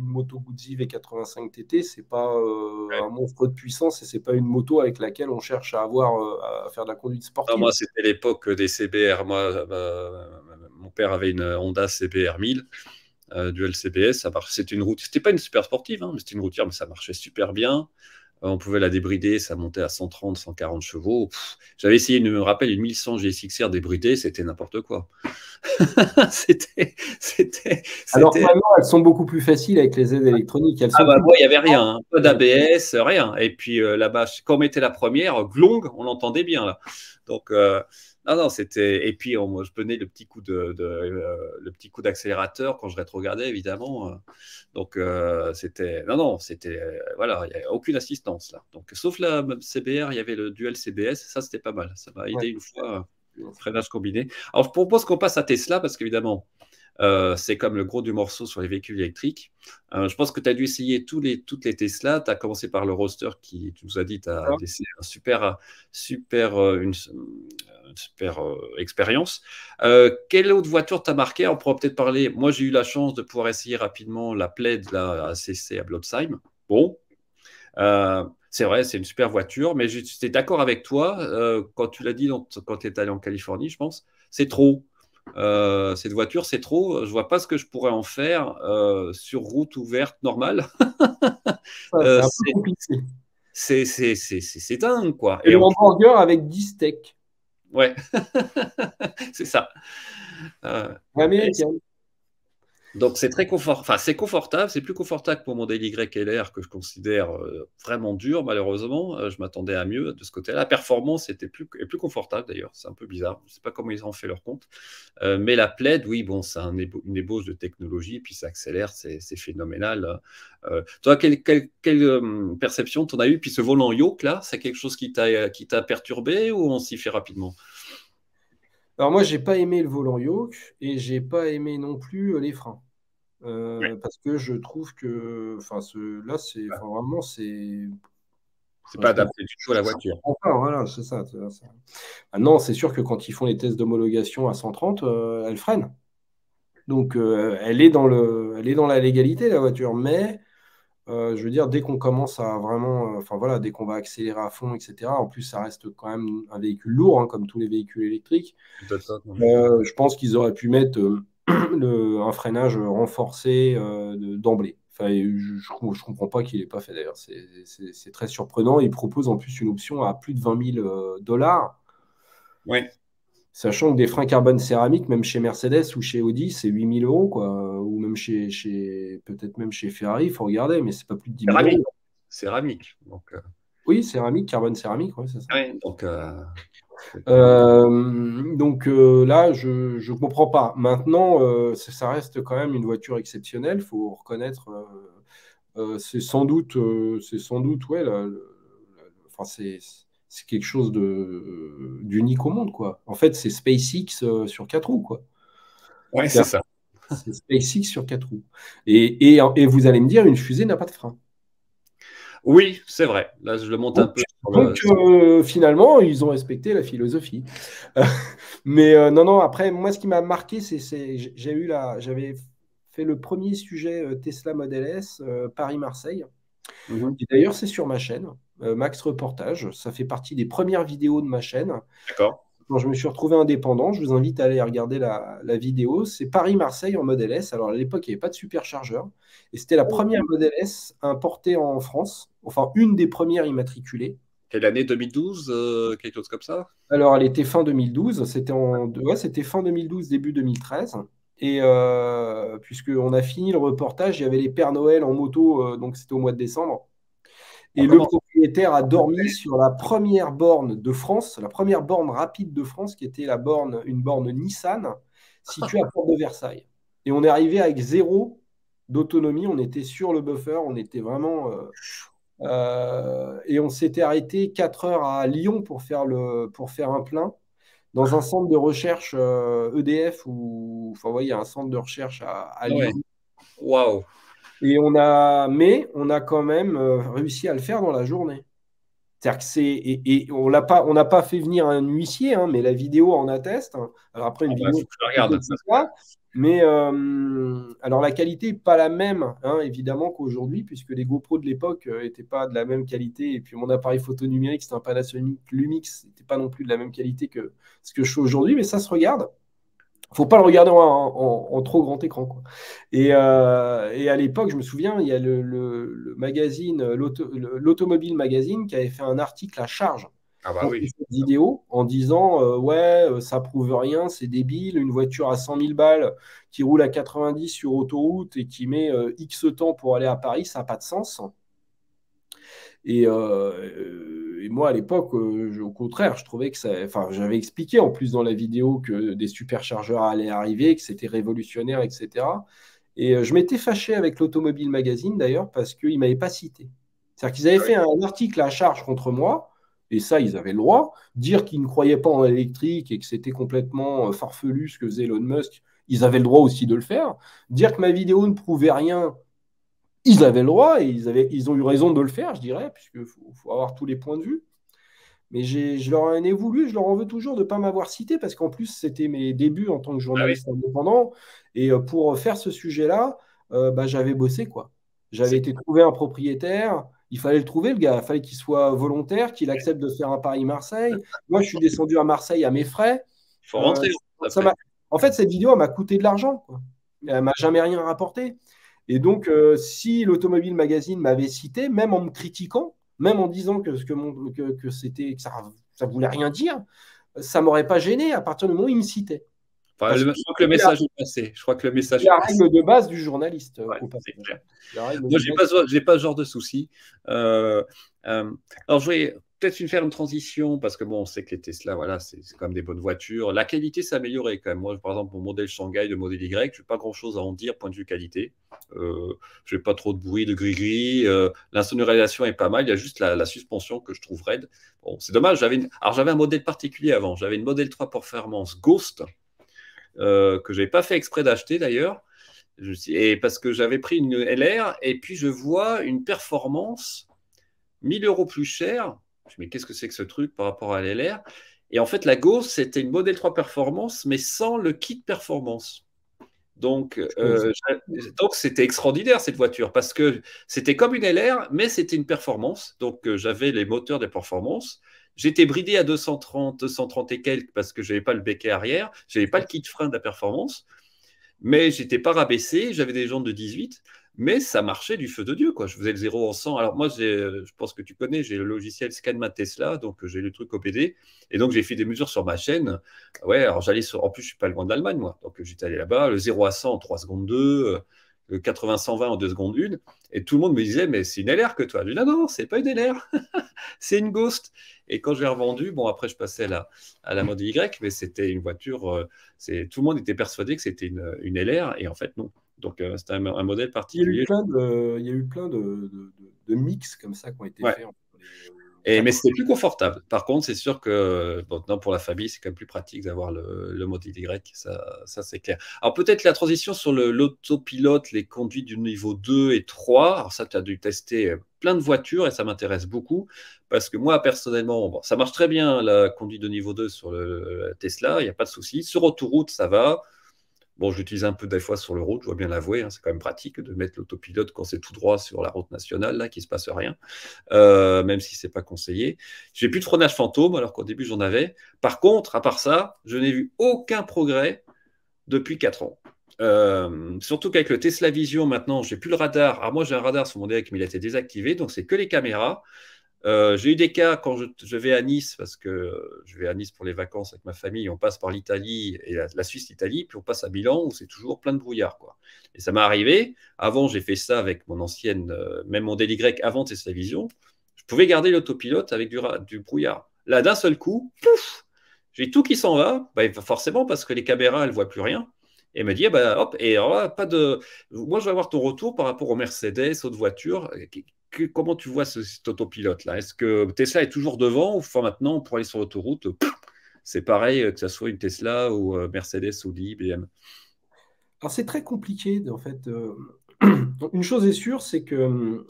moto Guzzi V85 TT. C'est pas un monstre de puissance et c'est pas une moto avec laquelle on cherche à faire de la conduite Non, sportive. moi, c'était l'époque des CBR. Moi, mon père avait une Honda CBR 1000, dual CBS. Ça marche. C'était une route. C'était pas une super sportive, hein, mais c'était une routière, mais ça marchait super bien. On pouvait la débrider, ça montait à 130, 140 chevaux. J'avais essayé, je me rappelle, une 1100 GSX-R débridée, c'était n'importe quoi. c'était, c'était, Alors que c'était. maintenant, elles sont beaucoup plus faciles avec les aides électroniques. Elles Ah sont bah plus. moi, il n'y avait rien, hein. Pas d'ABS, rien. Et puis là-bas, quand on mettait la première, glong, on l'entendait bien là. Donc, non, non, c'était. Et puis, moi, je prenais le petit coup d'accélérateur quand je rétrogradais, évidemment. Donc, c'était. Non, non, c'était. Voilà, il n'y avait aucune assistance là. Donc, sauf la CBR, il y avait le dual CBS, ça, c'était pas mal. Ça m'a aidé Ouais. une fois, freinage combiné. Alors, je propose qu'on passe à Tesla parce qu'évidemment, C'est comme le gros du morceau sur les véhicules électriques. Je pense que tu as dû essayer toutes les Tesla. Tu as commencé par le Roadster qui, tu nous as dit, tu as essayé une super expérience. Quelle autre voiture t'a marqué? On pourra peut-être parler. Moi, j'ai eu la chance de pouvoir essayer rapidement la Plaid, la ACC à Blotzheim. Bon, c'est vrai, c'est une super voiture, mais j'étais d'accord avec toi quand tu l'as dit quand tu es allé en Californie, je pense. C'est trop. Cette voiture, c'est trop. Je vois pas ce que je pourrais en faire sur route ouverte normale. C'est un peu compliqué. C'est dingue, quoi. Et le hamburger avec 10 steaks. Ouais, c'est ça. Américain. Donc c'est très confort. Enfin, c'est confortable, c'est plus confortable que mon Daily Grey LR que je considère vraiment dur, malheureusement. Je m'attendais à mieux de ce côté-là. La performance est plus confortable d'ailleurs, c'est un peu bizarre. Je ne sais pas comment ils ont fait leur compte. Mais la Plaid, oui, bon, c'est une ébauche de technologie, puis ça accélère, c'est phénoménal. Toi, quelle perception t'en as eu? Puis ce volant yoke là, c'est quelque chose qui t'a perturbé ou on s'y fait rapidement? Alors moi, j'ai pas aimé le volant yoke et j'ai pas aimé non plus les freins. Parce que je trouve que là, vraiment, c'est pas adapté du tout à la voiture. Voilà, c'est ça. Maintenant, c'est sûr que quand ils font les tests d'homologation à 130, elle freine. Donc, elle est dans la légalité, la voiture. Mais, je veux dire, dès qu'on commence à vraiment... dès qu'on va accélérer à fond, etc. En plus, ça reste quand même un véhicule lourd, hein, comme tous les véhicules électriques. Je pense qu'ils auraient pu mettre un freinage renforcé d'emblée. Enfin, je comprends pas qu'il n'ait pas fait d'ailleurs. C'est très surprenant. Il propose en plus une option à plus de 20 000 $. Oui. Sachant que des freins carbone céramique, même chez Mercedes ou chez Audi, c'est 8 000 €, quoi. Ou même peut-être même chez Ferrari, il faut regarder, mais c'est pas plus de 10 000 €. Céramique. Donc, oui, céramique, carbone céramique, ouais, c'est ça. Oui, donc là, je ne comprends pas. Maintenant, ça reste quand même une voiture exceptionnelle, il faut reconnaître. C'est sans doute, ouais, c'est quelque chose d'unique au monde, quoi. En fait, c'est SpaceX sur 4 roues, quoi. Ouais, c'est ça. C'est SpaceX sur 4 roues. Et vous allez me dire, une fusée n'a pas de frein. Oui, c'est vrai. Là, je le monte un peu. Donc, finalement, ils ont respecté la philosophie. Mais non, après, moi, ce qui m'a marqué, j'avais fait le premier sujet Tesla Model S, Paris-Marseille. Et d'ailleurs, c'est sur ma chaîne, Max Reportage. Ça fait partie des premières vidéos de ma chaîne. D'accord. Quand je me suis retrouvé indépendant, je vous invite à aller regarder la vidéo. C'est Paris-Marseille en Model S. Alors, à l'époque, il n'y avait pas de superchargeur. Et c'était la première Model S importée en France. Enfin, une des premières immatriculées. Quelle année? 2012 quelque chose comme ça? Alors, elle était fin 2012. C'était fin 2012, début 2013. Et puisqu'on a fini le reportage, il y avait les Pères Noël en moto, donc c'était au mois de décembre. Et le propriétaire a dormi sur la première borne de France, la première borne rapide de France, qui était une borne Nissan, située à Porte de Versailles. Et on est arrivé avec 0 d'autonomie, on était sur le buffer, on était vraiment... et on s'était arrêté 4 heures à Lyon pour faire un plein, dans un centre de recherche EDF, il y a un centre de recherche à Lyon. Waouh! Et on a quand même réussi à le faire dans la journée. C'est-à-dire que et on n'a pas fait venir un huissier, hein, mais la vidéo en atteste. Alors après, une vidéo, je regarde. Mais alors la qualité n'est pas la même, hein, évidemment, qu'aujourd'hui, puisque les GoPro de l'époque n'étaient pas de la même qualité. Et puis mon appareil photo numérique, c'était un Panasonic Lumix, n'était pas non plus de la même qualité que ce que je fais aujourd'hui, mais ça se regarde. Il ne faut pas le regarder en trop grand écran, quoi. Et à l'époque, je me souviens, il y a le magazine, l'Automobile Magazine, qui avait fait un article à charge cette vidéo en disant ça prouve rien, c'est débile, une voiture à 100 000 balles qui roule à 90 sur autoroute et qui met X temps pour aller à Paris, ça n'a pas de sens. Et moi, à l'époque, au contraire, je trouvais que j'avais expliqué en plus dans la vidéo que des superchargeurs allaient arriver, que c'était révolutionnaire, etc. Et je m'étais fâché avec l'Automobile Magazine, d'ailleurs, parce qu'ils ne m'avaient pas cité. C'est-à-dire qu'ils avaient fait un article à charge contre moi, et ça, ils avaient le droit, dire qu'ils ne croyaient pas en l'électrique et que c'était complètement farfelu ce que faisait Elon Musk. ils avaient le droit aussi de le faire. Dire que ma vidéo ne prouvait rien, ils avaient le droit et ils ont eu raison de le faire, je dirais, puisqu'il faut avoir tous les points de vue. Mais je leur en ai voulu, je leur en veux toujours de ne pas m'avoir cité, parce qu'en plus, c'était mes débuts en tant que Ah oui, journaliste indépendant. Et pour faire ce sujet-là, j'avais bossé, quoi. J'avais c'est été trouver un propriétaire, il fallait le trouver, le gars. Il fallait qu'il soit volontaire, qu'il accepte de faire un Paris-Marseille. Moi, je suis descendu à Marseille à mes frais. il faut Euh, rentrer ça après. en fait, cette vidéo, elle m'a coûté de l'argent, quoi. Elle m'a jamais rien rapporté. Et donc, si l'Automobile Magazine m'avait cité, même en me critiquant, même en disant que ça voulait rien dire, ça m'aurait pas gêné à partir du moment où il me citait. Enfin, Parce que je crois que le message est passé. Je crois que le message c'est est la passé. règle de base du journaliste, Ouais, au c'est passage. clair. La règle Moi, de j'ai base. pas ce genre de souci. Alors, je vais peut-être faire une transition parce que bon, on sait que les Tesla, voilà, c'est quand même des bonnes voitures. La qualité s'est améliorée quand même. Moi, par exemple, mon modèle Shanghai, le modèle Y, je n'ai pas grand-chose à en dire point de vue qualité. Je n'ai pas trop de bruit, de gris-gris. L'insonorisation est pas mal. Il y a juste la suspension que je trouve raide. Bon, c'est dommage. Alors, j'avais un modèle particulier avant. J'avais une modèle 3 Performance Ghost que je n'avais pas fait exprès d'acheter d'ailleurs. Et parce que j'avais pris une LR et puis je vois une performance 1000 euros plus cher. Je me dis, mais qu'est-ce que c'est que ce truc par rapport à l'LR? Et en fait, la Ghost, c'était une Model 3 Performance, mais sans le kit performance. Donc, c'était extraordinaire cette voiture parce que c'était comme une LR, mais c'était une performance. Donc, j'avais les moteurs des performances. J'étais bridé à 230 et quelques parce que je n'avais pas le becquet arrière, je n'avais pas le kit frein de la performance, mais j'étais pas rabaissé, j'avais des jantes de 18, mais ça marchait du feu de Dieu, quoi. Je faisais le 0 en 100. Alors moi, je pense que tu connais, j'ai le logiciel Scanma Tesla, donc j'ai le truc OPD, et donc j'ai fait des mesures sur ma chaîne. Ouais, alors en plus, je suis pas loin de l'Allemagne, moi, donc j'étais allé là-bas, le 0 à 100 en 3 secondes 2, le 80-120 en 2 secondes 1, et tout le monde me disait, mais c'est une LR que toi. Je dis, non, non, c'est pas une LR, c'est une Ghost. Et quand je l'ai revendu, bon, après, je passais à la mode Y, mais c'était une voiture, tout le monde était persuadé que c'était une LR, et en fait, non. Donc, c'était un modèle particulier. Il y a eu plein de mix comme ça qui ont été Ouais. faits. Mais c'était plus confortable. Par contre, c'est sûr que bon, non, pour la famille, c'est quand même plus pratique d'avoir le modèle Y. Ça c'est clair. Alors, peut-être la transition sur l'autopilote, les conduites du niveau 2 et 3. Alors, ça, tu as dû tester plein de voitures et ça m'intéresse beaucoup. Parce que moi, personnellement, bon, ça marche très bien la conduite de niveau 2 sur le Tesla, il n'y a pas de souci. Sur autoroute, ça va. Bon, j'utilise un peu des fois sur le route, je dois bien l'avouer, hein, c'est quand même pratique de mettre l'autopilote quand c'est tout droit sur la route nationale, là, qu'il ne se passe rien, même si ce n'est pas conseillé. J'ai plus de freinage fantôme, alors qu'au début, j'en avais. Par contre, à part ça, je n'ai vu aucun progrès depuis 4 ans. Surtout qu'avec le Tesla Vision, maintenant, j'ai plus le radar. Alors moi, j'ai un radar sur mon deck, mais il a été désactivé, donc c'est que les caméras. J'ai eu des cas quand je vais à Nice, parce que je vais à Nice pour les vacances avec ma famille, on passe par l'Italie et la Suisse, l'Italie, puis on passe à Milan où c'est toujours plein de brouillard, quoi. Et ça m'est arrivé, avant j'ai fait ça avec mon ancienne, même mon DLY avant Tesla Vision, je pouvais garder l'autopilote avec du brouillard. Là, d'un seul coup, pouf, j'ai tout qui s'en va, bah, forcément parce que les caméras, elles ne voient plus rien. Et elle me dit, ah bah, hop, et alors là, pas de. Moi, je vais avoir ton retour par rapport aux Mercedes, autres voitures. Comment tu vois cet autopilote-là? Est-ce que Tesla est toujours devant ou enfin, maintenant, pour aller sur l'autoroute, c'est pareil que ce soit une Tesla ou Mercedes, Audi, BM? Alors, c'est très compliqué, en fait. Une chose est sûre, c'est que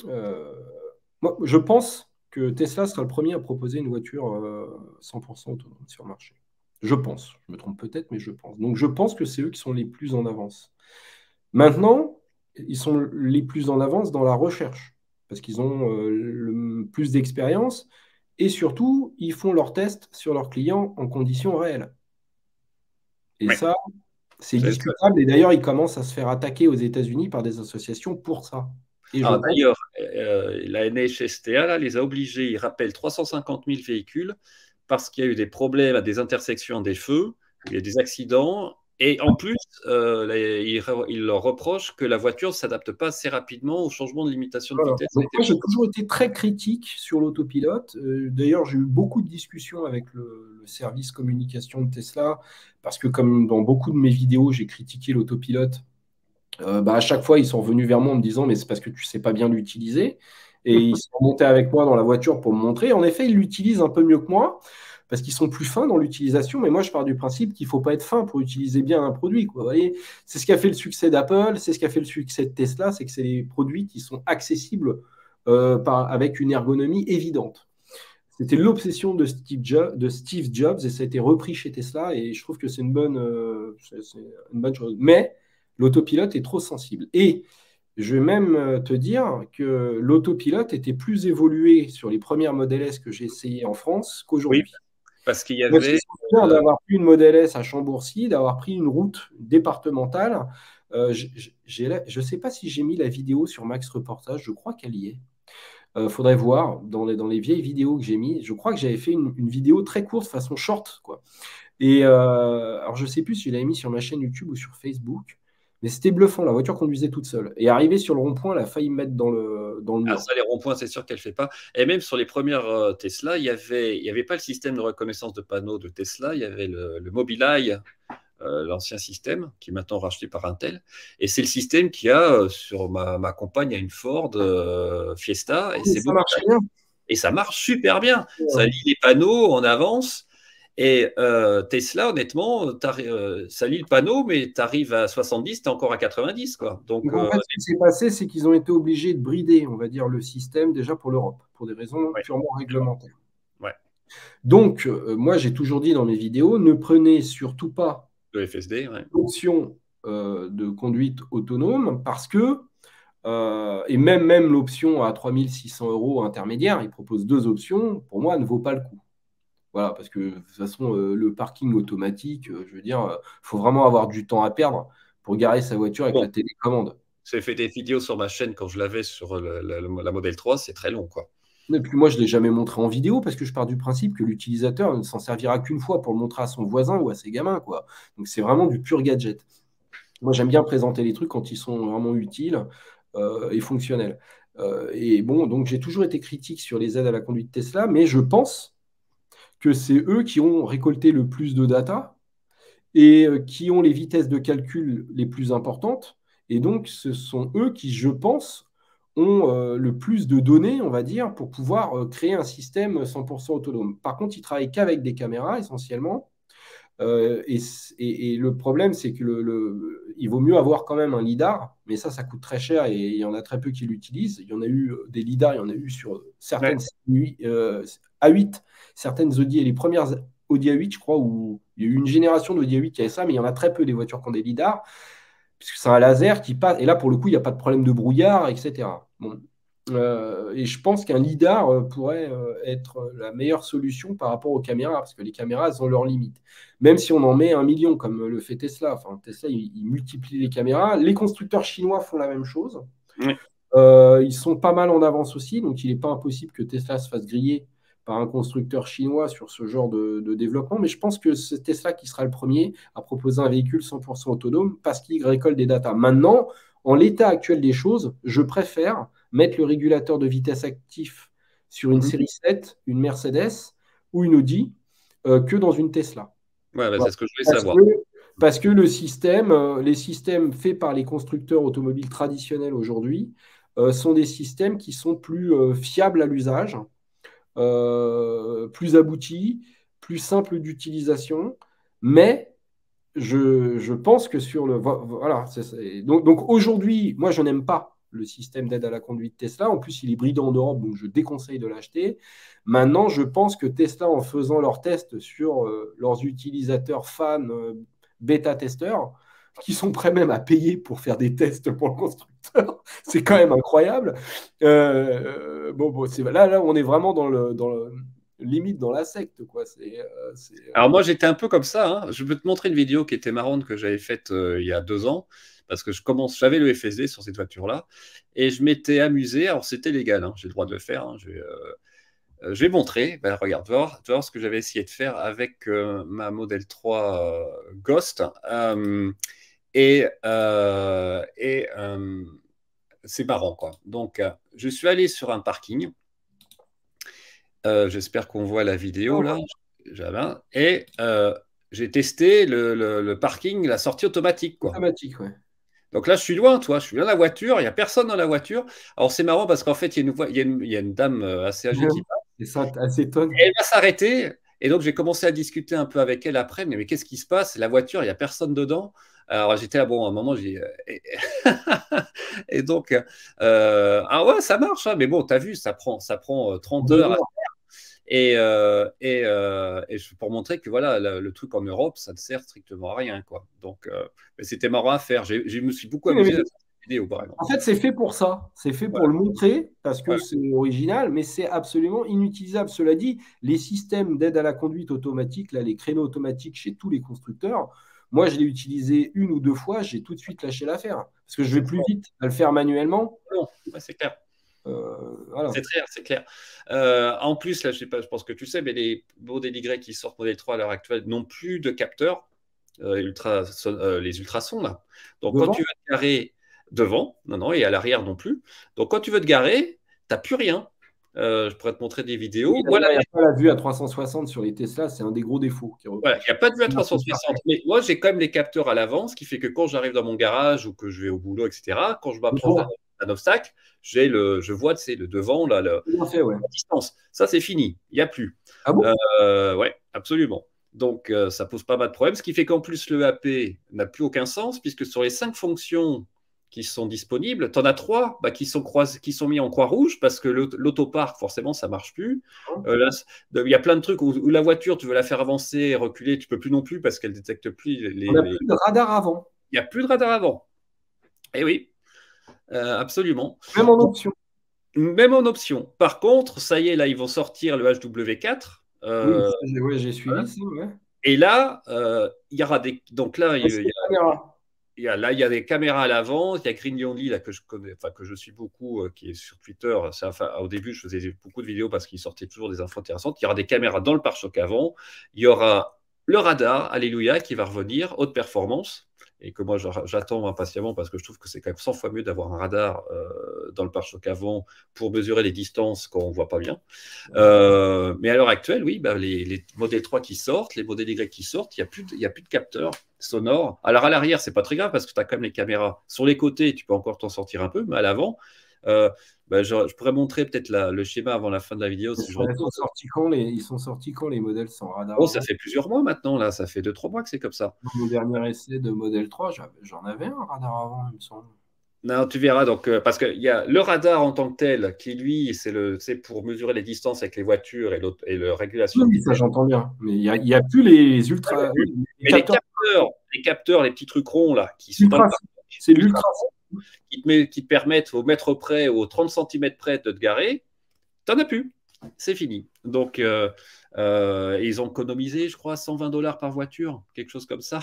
moi, je pense que Tesla sera le premier à proposer une voiture 100% autonome sur le marché. Je pense. Je me trompe peut-être, mais je pense. Donc, je pense que c'est eux qui sont les plus en avance. Maintenant, ils sont les plus en avance dans la recherche, parce qu'ils ont le plus d'expérience, et surtout, ils font leurs tests sur leurs clients en conditions réelles. Et Ouais. ça, c'est discutable. Et d'ailleurs, ils commencent à se faire attaquer aux États-Unis par des associations pour ça. Et D'ailleurs, la NHTSA là, les a obligés, ils rappellent 350 000 véhicules parce qu'il y a eu des problèmes à des intersections des feux, où il y a des accidents. Et en plus, ils leur reprochent que la voiture ne s'adapte pas assez rapidement au changement de limitation de vitesse. Donc, moi, j'ai toujours été très critique sur l'autopilote. D'ailleurs, j'ai eu beaucoup de discussions avec le service communication de Tesla, parce que comme dans beaucoup de mes vidéos, j'ai critiqué l'autopilote. À chaque fois, ils sont venus vers moi en me disant, mais c'est parce que tu ne sais pas bien l'utiliser. Et ils sont montés avec moi dans la voiture pour me montrer. En effet, ils l'utilisent un peu mieux que moi. parce qu'ils sont plus fins dans l'utilisation. Mais moi, je pars du principe qu'il ne faut pas être fin pour utiliser bien un produit, quoi. Vous voyez, c'est ce qui a fait le succès d'Apple, c'est ce qui a fait le succès de Tesla, c'est que c'est des produits qui sont accessibles avec une ergonomie évidente. C'était l'obsession de Steve Jobs et ça a été repris chez Tesla et je trouve que c'est une bonne chose. Mais l'autopilote est trop sensible. Et je vais même te dire que l'autopilote était plus évolué sur les premières Model S que j'ai essayé en France qu'aujourd'hui. Oui, parce qu'il y Moi, je avait. suis souviens d'avoir pris une Model S à Chambourcy, d'avoir pris une route départementale. Je ne sais pas si j'ai mis la vidéo sur Max Reportage, je crois qu'elle y est. Faudrait voir dans les vieilles vidéos que j'ai mis. Je crois que j'avais fait une vidéo très courte, façon short, quoi. Et alors, je sais plus si je l'avais mis sur ma chaîne YouTube ou sur Facebook, mais c'était bluffant. La voiture conduisait toute seule. Et arrivé sur le rond-point, elle a failli me mettre dans le Ah, mur. ça, les ronds-points, c'est sûr qu'elle ne fait pas. Et même sur les premières Tesla, il y avait pas le système de reconnaissance de panneaux de Tesla, il y avait le Mobileye, l'ancien système, qui est maintenant racheté par Intel. Et c'est le système qu'il y a sur ma compagne, a une Ford Fiesta. Et, ça marche bien. Et ça marche super bien. Ça lit les panneaux en avance. Et Tesla, honnêtement, ça lit le panneau, mais tu arrives à 70, tu es encore à 90, quoi. Donc, en fait, ce qui s'est passé, c'est qu'ils ont été obligés de brider, on va dire, le système déjà pour l'Europe, pour des raisons purement réglementaires. Ouais. Donc, moi, j'ai toujours dit dans mes vidéos, ne prenez surtout pas le FSD, l'option de conduite autonome parce que, et même l'option à 3 600 € intermédiaire, ils proposent 2 options, pour moi, ne vaut pas le coup. Voilà, parce que de toute façon, le parking automatique, je veux dire, il faut vraiment avoir du temps à perdre pour garer sa voiture avec la télécommande. J'ai fait des vidéos sur ma chaîne quand je l'avais sur la Model 3, c'est très long, quoi. Et puis moi, je ne l'ai jamais montré en vidéo parce que je pars du principe que l'utilisateur ne s'en servira qu'une fois pour le montrer à son voisin ou à ses gamins, quoi. Donc c'est vraiment du pur gadget. Moi, j'aime bien présenter les trucs quand ils sont vraiment utiles et fonctionnels. Et bon, donc j'ai toujours été critique sur les aides à la conduite Tesla, mais je pense que c'est eux qui ont récolté le plus de data et qui ont les vitesses de calcul les plus importantes. Et donc, ce sont eux qui, je pense, ont le plus de données, on va dire, pour pouvoir créer un système 100% autonome. Par contre, ils travaillent qu'avec des caméras, essentiellement. Et le problème, c'est que il vaut mieux avoir quand même un lidar, mais ça coûte très cher et il y en a très peu qui l'utilisent. Il y en a eu des lidars, il y en a eu sur certaines A8, certaines Audi et les premières Audi A8, je crois, où il y a eu une génération d'Audi A8 qui avait ça, mais il y en a très peu des voitures qui ont des lidars, puisque c'est un laser qui passe. Et là, pour le coup, il n'y a pas de problème de brouillard, etc. Bon. Et je pense qu'un lidar pourrait être la meilleure solution par rapport aux caméras, parce que les caméras, elles ont leurs limites. Même si on en met 1 million, comme le fait Tesla. Enfin, Tesla, il multiplie les caméras. Les constructeurs chinois font la même chose. Oui. Ils sont pas mal en avance aussi, donc il n'est pas impossible que Tesla se fasse griller par un constructeur chinois sur ce genre de développement. Mais je pense que c'est Tesla qui sera le premier à proposer un véhicule 100% autonome parce qu'il récolte des datas. Maintenant, en l'état actuel des choses, je préfère mettre le régulateur de vitesse actif sur une série 7, une Mercedes ou une Audi que dans une Tesla. Ouais, c'est ce que je voulais savoir. Parce que le système, les systèmes faits par les constructeurs automobiles traditionnels aujourd'hui sont des systèmes qui sont plus fiables à l'usage, plus aboutis, plus simples d'utilisation, mais je pense que sur le... Voilà, donc aujourd'hui, moi, je n'aime pas le système d'aide à la conduite Tesla. En plus, il est bridé en Europe, donc je déconseille de l'acheter. Maintenant, je pense que Tesla, en faisant leurs tests sur leurs utilisateurs fans, bêta-testeurs, qui sont prêts même à payer pour faire des tests pour le constructeur, c'est quand même incroyable. Là, on est vraiment dans le limite dans la secte, quoi. Alors moi, j'étais un peu comme ça, hein. Je peux te montrer une vidéo qui était marrante que j'avais faite il y a 2 ans, parce que j'avais le FSD sur cette voiture-là, et je m'étais amusé. Alors c'était légal, hein, j'ai le droit de le faire. Hein, je vais montrer. Ben, regarde, tu vas voir ce que j'avais essayé de faire avec ma Model 3 Ghost. C'est marrant, quoi. Donc, je suis allé sur un parking. J'espère qu'on voit la vidéo là. Et j'ai testé le parking, la sortie automatique, quoi. Automatique, ouais. Donc là, je suis loin, toi. Je suis dans la voiture. Il n'y a personne dans la voiture. Alors, c'est marrant parce qu'en fait, il y a une dame assez âgée qui passe. Et ça, assez tonne. Elle va s'arrêter. Et donc, j'ai commencé à discuter un peu avec elle après, mais qu'est-ce qui se passe? La voiture, il n'y a personne dedans. Alors, j'étais là, bon, à un moment, j'ai. Et donc, ah ouais, ça marche, hein, mais bon, tu as vu, ça prend 30 2 heures. heures. Pour montrer que voilà, le truc en Europe, ça ne sert strictement à rien, quoi. Donc, mais c'était marrant à faire. Je me suis beaucoup Oui, amusé à mais faire cette vidéo, vraiment. en fait, c'est fait pour ça. C'est fait pour Voilà, le montrer parce que voilà. c'est original, mais c'est absolument inutilisable. Cela dit, les systèmes d'aide à la conduite automatique, là, les créneaux automatiques chez tous les constructeurs, moi, je l'ai utilisé 1 ou 2 fois, j'ai tout de suite lâché l'affaire parce que je vais C'est plus vite à le faire manuellement. bon, ouais, c'est clair. Voilà. C'est clair, c'est clair. En plus, là, je sais pas, je pense que tu sais, mais les modèles Y qui sortent modèle 3 à l'heure actuelle n'ont plus de capteurs les ultrasons là. Donc quand tu Devant, veux te garer devant, non, non, et à l'arrière non plus. Donc quand tu veux te garer, tu n'as plus rien. Je pourrais te montrer des oui, vidéos. Moi, d'ailleurs, il n'y a pas la vue à 360 sur les Tesla, c'est un des gros défauts qui voilà, il n'y a pas de vue à reproche. 360. Mais moi, j'ai quand même les capteurs à l'avant, ce qui fait que quand j'arrive dans mon garage ou que je vais au boulot, etc., quand je m'approche d'un obstacle, je vois, tu sais, le devant, là, Bien fait, ouais. la distance. Ça, c'est fini. Il n'y a plus. Ah bon? Ouais, absolument. Donc, ça pose pas mal de problèmes. Ce qui fait qu'en plus, le AP n'a plus aucun sens, puisque sur les 5 fonctions qui sont disponibles, tu en as 3 qui sont mis en croix rouge, parce que l'autopark, forcément, ça marche plus. Là, il y a plein de trucs où la voiture, tu veux la faire avancer, reculer, tu peux plus non plus, parce qu'elle détecte plus On n'a plus de radar avant, il n'y a plus de radar avant. Eh oui, absolument. même en option. Même en option. Par contre, ça y est, là, ils vont sortir le HW4. Oui, ouais, j'ai suivi ça, ouais. Et là, il y aura des. Donc là, Ouais, c'est une caméra. il y a des caméras à l'avant. Il y a Green Yonli, là, que je connais, enfin, que je suis beaucoup, qui est sur Twitter. Enfin, au début, je faisais beaucoup de vidéos parce qu'il sortait toujours des infos intéressantes. Il y aura des caméras dans le pare-choc avant. Il y aura le radar, Alléluia, qui va revenir, haute performance. Et que moi, j'attends impatiemment parce que je trouve que c'est quand même 100 fois mieux d'avoir un radar dans le pare-choc avant pour mesurer les distances quand on ne voit pas bien. Mais à l'heure actuelle, oui, les modèles 3 qui sortent, les modèles Y qui sortent, il n'y a plus de capteurs sonores. Alors à l'arrière, c'est pas très grave parce que tu as quand même les caméras. Sur les côtés, tu peux encore t'en sortir un peu, mais à l'avant, je pourrais montrer peut-être le schéma avant la fin de la vidéo. Si je Ils sont sortis quand les modèles sans radar Oh, avant? ça fait plusieurs mois maintenant, là. Ça fait 2-3 mois que c'est comme ça. Dans mon dernier essai de modèle 3, j'en avais un radar avant, il me semble. Non, tu verras. Donc, parce qu'il y a le radar en tant que tel, qui lui, c'est pour mesurer les distances avec les voitures et la régulation de Oui, ça vitesse. j'entends bien. Mais il y a plus les ultra. Mais les capteurs, les petits trucs ronds là, qui sont dans le Ultra. C'est l'ultra. qui te permettent au mètre près, aux 30 cm près de te garer, tu n'en as plus. C'est fini. Donc, ils ont économisé, je crois, 120 $ par voiture, quelque chose comme ça.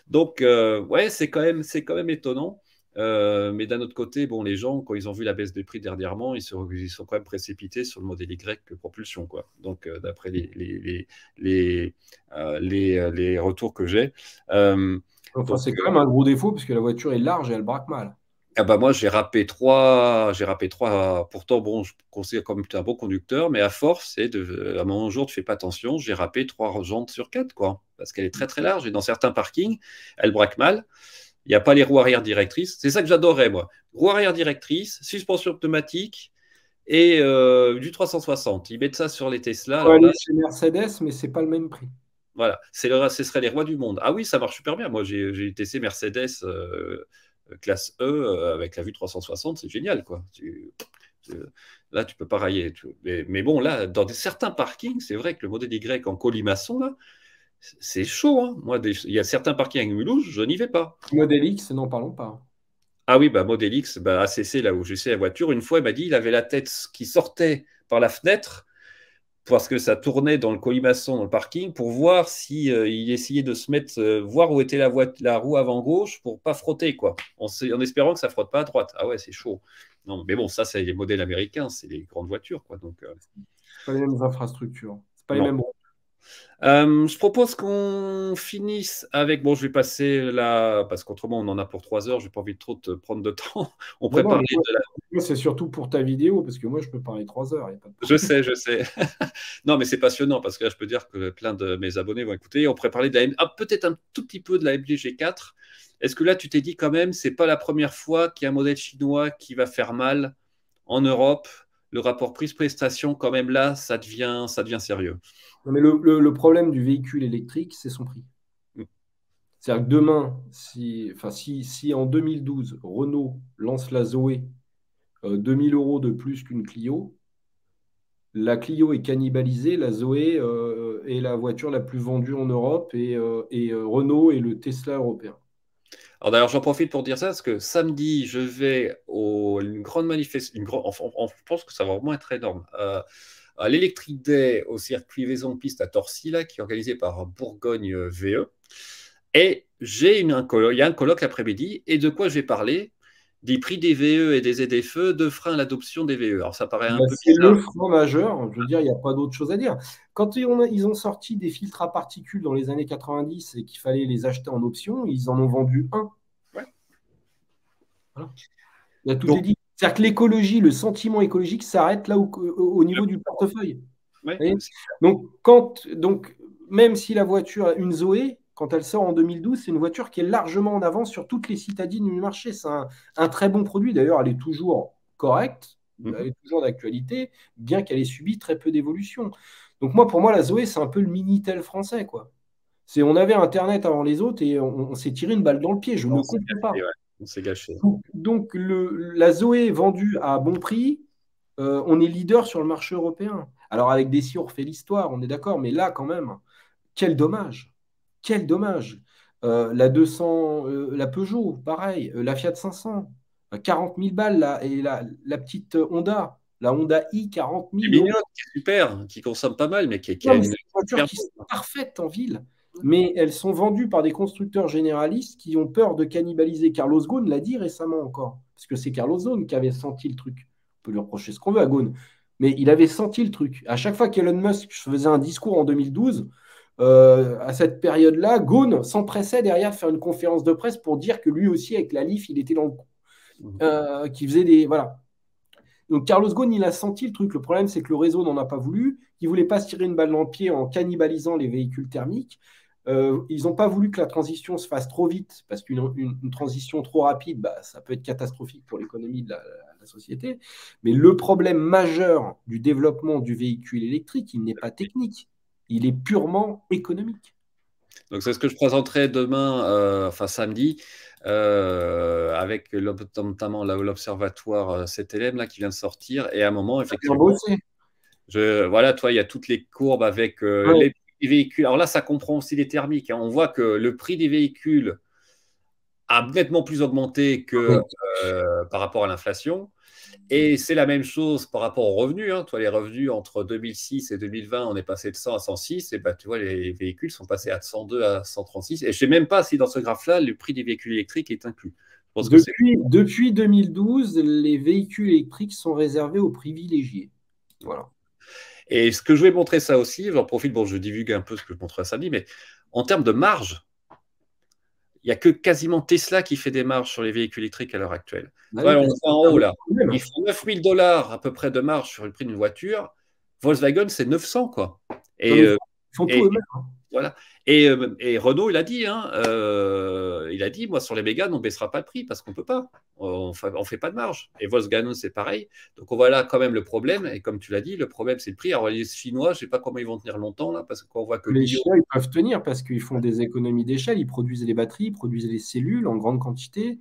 Donc, ouais, c'est quand même étonnant. Mais d'un autre côté, bon, les gens, quand ils ont vu la baisse des prix dernièrement, ils sont quand même précipités sur le modèle Y propulsion, quoi. Donc, d'après les retours que j'ai. Enfin, c'est quand même un gros défaut puisque la voiture est large et elle braque mal. Ah bah moi, j'ai râpé trois. Pourtant, bon, je considère comme un bon conducteur, mais à force, à un jour, tu fais pas attention, j'ai râpé 3 jantes sur 4, quoi. Parce qu'elle est très très large et dans certains parkings, elle braque mal. Il n'y a pas les roues arrière directrices. C'est ça que j'adorais, moi. Roues arrière directrices, suspension pneumatique et du 360. Ils mettent ça sur les Tesla. On va Alors là, aller chez Mercedes, mais c'est pas le même prix. voilà, ce serait les rois du monde. Ah oui, ça marche super bien. Moi, j'ai testé Mercedes classe E avec la vue 360, c'est génial, quoi. Là, tu peux pas railler. Mais bon, là, dans certains parkings, c'est vrai que le modèle Y en colimaçon, là, c'est chaud, hein. Moi, il y a certains parkings avec Mulhouse, je n'y vais pas. Modèle X, n'en parlons pas. Ah oui, Model X, ACC, là où j'essaie la voiture, une fois, il m'a dit il avait la tête qui sortait par la fenêtre parce que ça tournait dans le colimaçon, dans le parking, pour voir si il essayait de se mettre, voir où était la roue avant gauche pour pas frotter, quoi, en espérant que ça frotte pas à droite. Ah ouais, c'est chaud. Non, mais bon, ça, c'est les modèles américains, c'est les grandes voitures, quoi. Donc, c'est pas les mêmes infrastructures. C'est pas les non. mêmes. Je propose qu'on finisse avec. Bon, je vais passer là, parce qu'autrement, on en a pour 3 heures. Je n'ai pas envie de trop te prendre de temps. On pourrait parler de la. Moi, c'est surtout pour ta vidéo, parce que moi, je peux parler 3 heures. Je sais, je sais. Non, mais c'est passionnant, parce que là, je peux dire que plein de mes abonnés vont écouter. On pourrait parler de peut-être un tout petit peu de la MDG4. Est-ce que là, tu t'es dit quand même, c'est pas la première fois qu'il y a un modèle chinois qui va faire mal en Europe? le rapport prix-prestation, quand même là, ça devient sérieux. Non, mais le problème du véhicule électrique, c'est son prix. C'est-à-dire que demain, si en 2012, Renault lance la Zoé 2000 € de plus qu'une Clio, la Clio est cannibalisée, la Zoé est la voiture la plus vendue en Europe et Renault est le Tesla européen. Alors d'ailleurs, j'en profite pour dire ça, parce que samedi, je vais à une grande manifestation, je pense que ça va vraiment être énorme, à l'Electric Day au circuit Vaison Piste à Torcy, là, qui est organisé par Bourgogne VE. Et il y a un colloque l'après-midi, et de quoi je vais parler? Des prix des VE et des ZFE, de frein à l'adoption des VE. Alors ça paraît un peu C'est bizarre. le frein majeur, je veux dire, il n'y a pas d'autre chose à dire. Quand ils ont sorti des filtres à particules dans les années 90 et qu'il fallait les acheter en option, ils en ont vendu un. Ouais. Voilà. Il y a tout est dit. C'est-à-dire que l'écologie, le sentiment écologique s'arrête là au niveau du portefeuille. Ouais. Donc, même si la voiture, une Zoé, quand elle sort en 2012, c'est une voiture qui est largement en avance sur toutes les citadines du marché. C'est un très bon produit. D'ailleurs, elle est toujours correcte, elle est toujours d'actualité, bien qu'elle ait subi très peu d'évolution. Donc pour moi, la Zoé, c'est un peu le Minitel français, quoi. On avait Internet avant les autres et on s'est tiré une balle dans le pied. Je ne comprends pas. Ouais, on s'est gâché. Donc la Zoé vendue à bon prix, on est leader sur le marché européen. Alors avec des si on refait l'histoire, on est d'accord, mais là quand même, quel dommage. Quel dommage. La 200, la Peugeot, pareil, la Fiat 500, 40 000 balles, là, et la petite Honda, la Honda i, 40 000 C'est mignonne, qui est super, qui consomme pas mal, mais qui Non, a mais une c'est des voitures qui sont parfaites en ville, mais elles sont vendues par des constructeurs généralistes qui ont peur de cannibaliser. Carlos Ghosn l'a dit récemment encore, parce que c'est Carlos Ghosn qui avait senti le truc. On peut lui reprocher ce qu'on veut à Ghosn, mais il avait senti le truc. À chaque fois qu'Elon Musk faisait un discours en 2012, à cette période-là, Ghosn s'empressait derrière de faire une conférence de presse pour dire que lui aussi, avec la LIF, il était dans le coup. Qui faisait des... Voilà. Donc Carlos Ghosn, il a senti le truc. Le problème, c'est que le réseau n'en a pas voulu. Il ne voulait pas se tirer une balle dans le pied en cannibalisant les véhicules thermiques. Ils n'ont pas voulu que la transition se fasse trop vite, parce qu'une transition trop rapide, bah, ça peut être catastrophique pour l'économie de la société. Mais le problème majeur du développement du véhicule électrique, il n'est pas technique. Il est purement économique. Donc c'est ce que je présenterai demain, enfin samedi, avec notamment l'observatoire CTLM là, qui vient de sortir. Et à un moment, effectivement, voilà, toi, il y a toutes les courbes avec les prix des véhicules. Alors là, ça comprend aussi les thermiques, hein. On voit que le prix des véhicules a nettement plus augmenté que par rapport à l'inflation. Et c'est la même chose par rapport aux revenus, hein. Toi, les revenus entre 2006 et 2020, on est passé de 100 à 106. Et bah, tu vois, les véhicules sont passés de 102 à 136. Et je ne sais même pas si dans ce graphe-là, le prix des véhicules électriques est inclus. Depuis 2012, les véhicules électriques sont réservés aux privilégiés. Voilà. Et ce que je vais montrer ça aussi, j'en profite, bon, je divulgue un peu ce que je montrerai samedi, mais en termes de marge, il n'y a que quasiment Tesla qui fait des marges sur les véhicules électriques à l'heure actuelle. Voilà, on voit en haut là. Ils font 9 000 $ à peu près de marge sur le prix d'une voiture. Volkswagen, c'est 900, quoi. Et, ils font tout eux-mêmes. Voilà. Et Renault, il a dit, moi, sur les Mégane, on ne baissera pas le prix parce qu'on ne peut pas. On ne fait pas de marge. Et Volkswagen, c'est pareil. Donc, on voit là quand même le problème. Et comme tu l'as dit, le problème, c'est le prix. Alors, les Chinois, je ne sais pas comment ils vont tenir longtemps, là, parce qu'on voit que les Chinois, ils peuvent tenir parce qu'ils font des économies d'échelle. Ils produisent les batteries, ils produisent les cellules en grande quantité.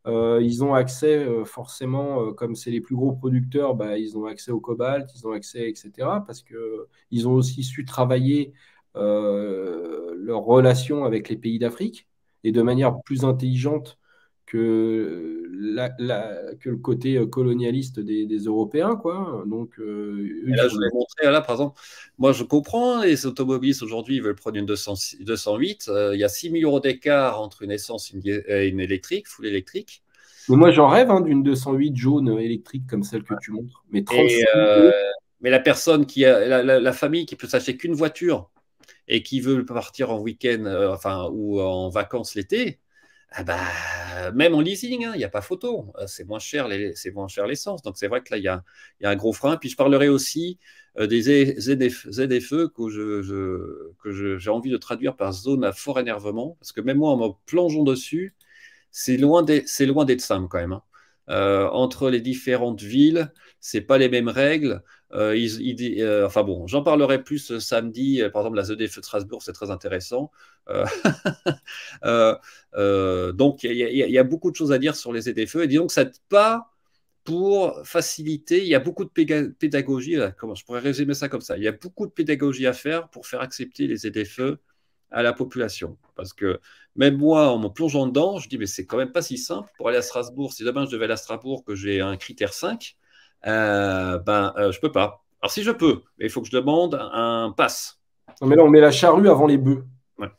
Ils ont accès, forcément, comme c'est les plus gros producteurs, bah, ils ont accès au cobalt, ils ont accès, etc. Parce qu'ils ont aussi su travailler leur relation avec les pays d'Afrique et de manière plus intelligente que le côté colonialiste des Européens, quoi. Donc, là, je vais montrer, là, par exemple, moi, je comprends, les automobilistes aujourd'hui, ils veulent prendre une 208. Il y a 6 000 € d'écart entre une essence et une électrique, full électrique. Mais moi, j'en rêve d'une 208 jaune électrique comme celle que tu montres. Mais 35 mais la personne qui a, la famille qui peut s'acheter qu'une voiture et qui veut partir en week-end, ou en vacances l'été, même en leasing, il n'y a pas photo. C'est moins cher l'essence. Donc c'est vrai que là, il y a un gros frein. Puis je parlerai aussi des ZFE que j'ai envie de traduire par zone à fort énervement. Parce que même moi, en me plongeant dessus, c'est loin d'être simple quand même, hein. entre les différentes villes, c'est pas les mêmes règles. Enfin bon, j'en parlerai plus samedi. Par exemple, la ZDF de Strasbourg, c'est très intéressant. Euh, euh, donc, il y a beaucoup de choses à dire sur les ZFE. Et disons que ça n'aide pas pour faciliter. Il y a beaucoup de pédagogie. Là, comment je pourrais résumer ça comme ça? Il y a beaucoup de pédagogie à faire pour faire accepter les ZFE à la population. Parce que même moi, en me plongeant dedans, je dis, mais c'est quand même pas si simple pour aller à Strasbourg. Si demain je devais aller à Strasbourg, que j'ai un critère 5, je peux pas. Alors si je peux, mais il faut que je demande un pass. Non, mais là, on met la charrue avant les bœufs. Ouais.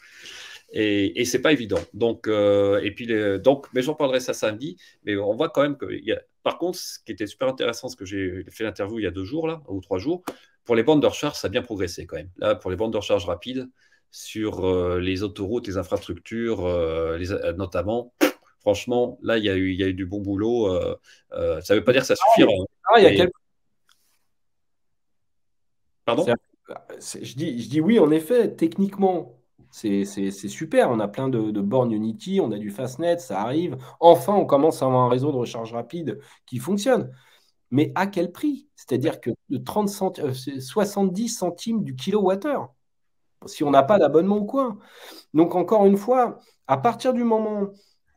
Et c'est pas évident. Donc, mais j'en parlerai ça samedi. Mais on voit quand même que, par contre, ce qui était super intéressant, ce que j'ai fait l'interview il y a 2 jours là, ou 3 jours, pour les bandes de recharge, ça a bien progressé quand même. Là, pour les bandes de recharge rapides, sur les autoroutes, les infrastructures, notamment, franchement, là, il y a eu du bon boulot. Ça ne veut pas dire que ça suffira. Il y a quelques... Pardon? Je dis oui, en effet, techniquement, c'est super. On a plein de bornes Unity, on a du Fastnet, ça arrive. Enfin, on commence à avoir un réseau de recharge rapide qui fonctionne. Mais à quel prix? C'est-à-dire que de 70 centimes du kilowattheure, si on n'a pas d'abonnement ou quoi. Donc, encore une fois, à partir du moment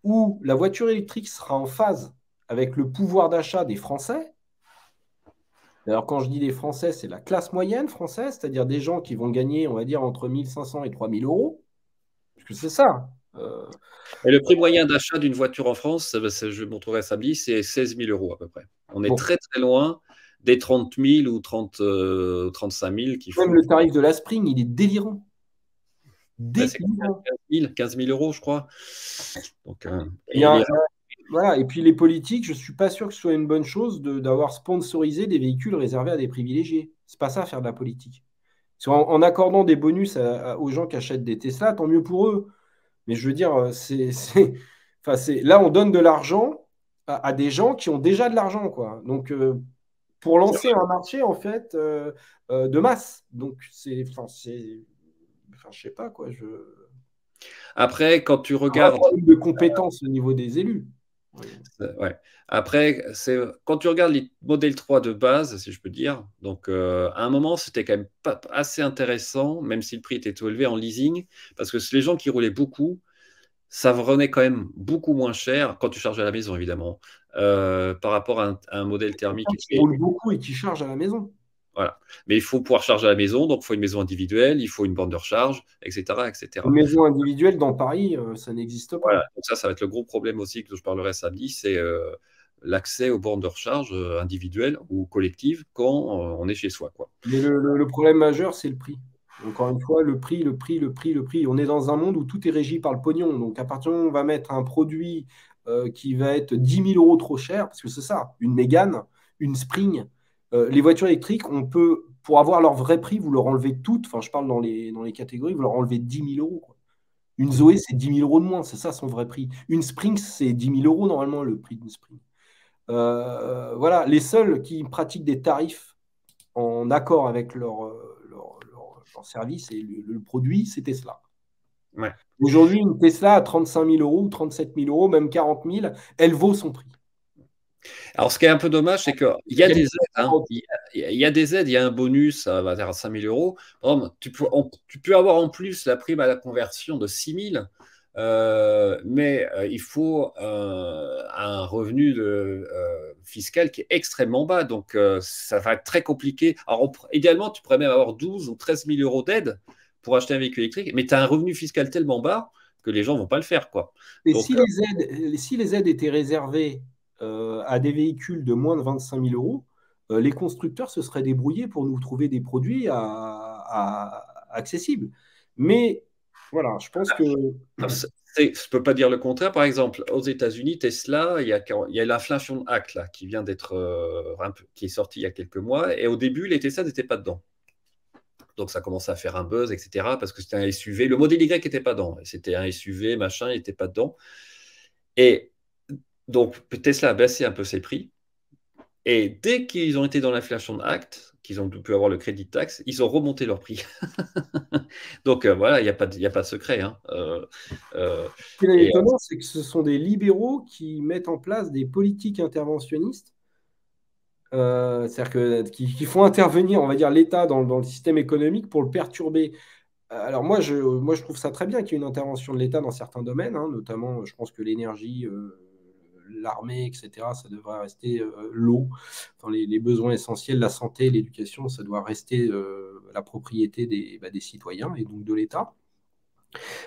où la voiture électrique sera en phase avec le pouvoir d'achat des Français, alors quand je dis des Français, c'est la classe moyenne française, c'est-à-dire des gens qui vont gagner, on va dire, entre 1500 et 3000 euros, parce que c'est ça. Et le prix moyen d'achat d'une voiture en France, je montrerai samedi, c'est 16 000 euros à peu près. On est très très loin des 30 000 ou 35 000 qui font. Même le tarif de la Spring, il est délirant. Délirant. 15 000 euros, je crois. Donc, voilà. Et puis les politiques, je ne suis pas sûr que ce soit une bonne chose d'avoir sponsorisé des véhicules réservés à des privilégiés. C'est pas ça, faire de la politique. En accordant des bonus aux gens qui achètent des Tesla, tant mieux pour eux. Mais je veux dire, là, on donne de l'argent à des gens qui ont déjà de l'argent, quoi. Donc, pour lancer un marché, en fait, de masse. Donc, je sais pas, quoi. Après, quand tu regardes. Un problème de compétences au niveau des élus. Ouais. Après, quand tu regardes les modèles 3 de base, si je peux dire, donc à un moment, c'était quand même pas assez intéressant, même si le prix était tout élevé en leasing, parce que les gens qui roulaient beaucoup, ça revenait quand même beaucoup moins cher quand tu charges à la maison, évidemment, par rapport à un modèle thermique. Qui roule beaucoup et qui charge à la maison. Voilà. Mais il faut pouvoir charger à la maison, donc il faut une maison individuelle, il faut une borne de recharge, etc. etc. Une maison individuelle dans Paris, ça n'existe pas. Voilà. Donc ça va être le gros problème aussi que je parlerai samedi, c'est l'accès aux bornes de recharge individuelles ou collectives quand on est chez soi, quoi. Mais le problème majeur, c'est le prix. Encore une fois, le prix. On est dans un monde où tout est régi par le pognon. Donc, à partir du moment où on va mettre un produit qui va être 10 000 euros trop cher, parce que c'est ça, une Mégane, une Spring, les voitures électriques, on peut, pour avoir leur vrai prix, vous leur enlevez toutes, enfin, je parle dans les catégories, vous leur enlevez 10 000 euros, quoi. Une Zoé, c'est 10 000 euros de moins, c'est ça son vrai prix. Une Spring, c'est 10 000 euros normalement, le prix d'une Spring. Voilà, les seuls qui pratiquent des tarifs en accord avec leur service et le produit, c'est Tesla. Ouais. Aujourd'hui, une Tesla à 35 000 euros ou 37 000 euros, même 40 000, elle vaut son prix. Alors, ce qui est un peu dommage, c'est qu'il y a des aides. Hein. Il y a des aides, il y a un bonus à 5 000 euros. Par exemple, tu peux avoir en plus la prime à la conversion de 6 000, mais il faut un revenu fiscal qui est extrêmement bas. Donc, ça va être très compliqué. Alors, idéalement, tu pourrais même avoir 12 ou 13 000 euros d'aide pour acheter un véhicule électrique, mais tu as un revenu fiscal tellement bas que les gens ne vont pas le faire, quoi. Et donc, si les aides étaient réservées à des véhicules de moins de 25 000 euros, les constructeurs se seraient débrouillés pour nous trouver des produits accessibles. Mais voilà, je pense que... Je ne peux pas dire le contraire. Par exemple, aux États-Unis, Tesla, il y a l'Inflation Act là, qui vient d'être qui est sorti il y a quelques mois. Et au début, les Tesla n'étaient pas dedans. Donc ça commençait à faire un buzz, etc. Parce que c'était un SUV. Le modèle Y n'était pas dedans. C'était un SUV, machin, il n'était pas dedans. Et donc Tesla a baissé un peu ses prix. Et dès qu'ils ont été dans l'Inflation Act, qu'ils ont pu avoir le crédit de taxe, ils ont remonté leur prix. Donc voilà, il n'y a pas de secret. Hein. Ce qui est étonnant, c'est que ce sont des libéraux qui mettent en place des politiques interventionnistes, c'est-à-dire qui font intervenir, on va dire, l'État dans le système économique pour le perturber. Alors moi, je trouve ça très bien qu'il y ait une intervention de l'État dans certains domaines, hein, notamment, je pense que l'énergie, l'armée, etc., ça devrait rester l'eau, dans les besoins essentiels, la santé, l'éducation, ça doit rester la propriété des citoyens et donc de l'État.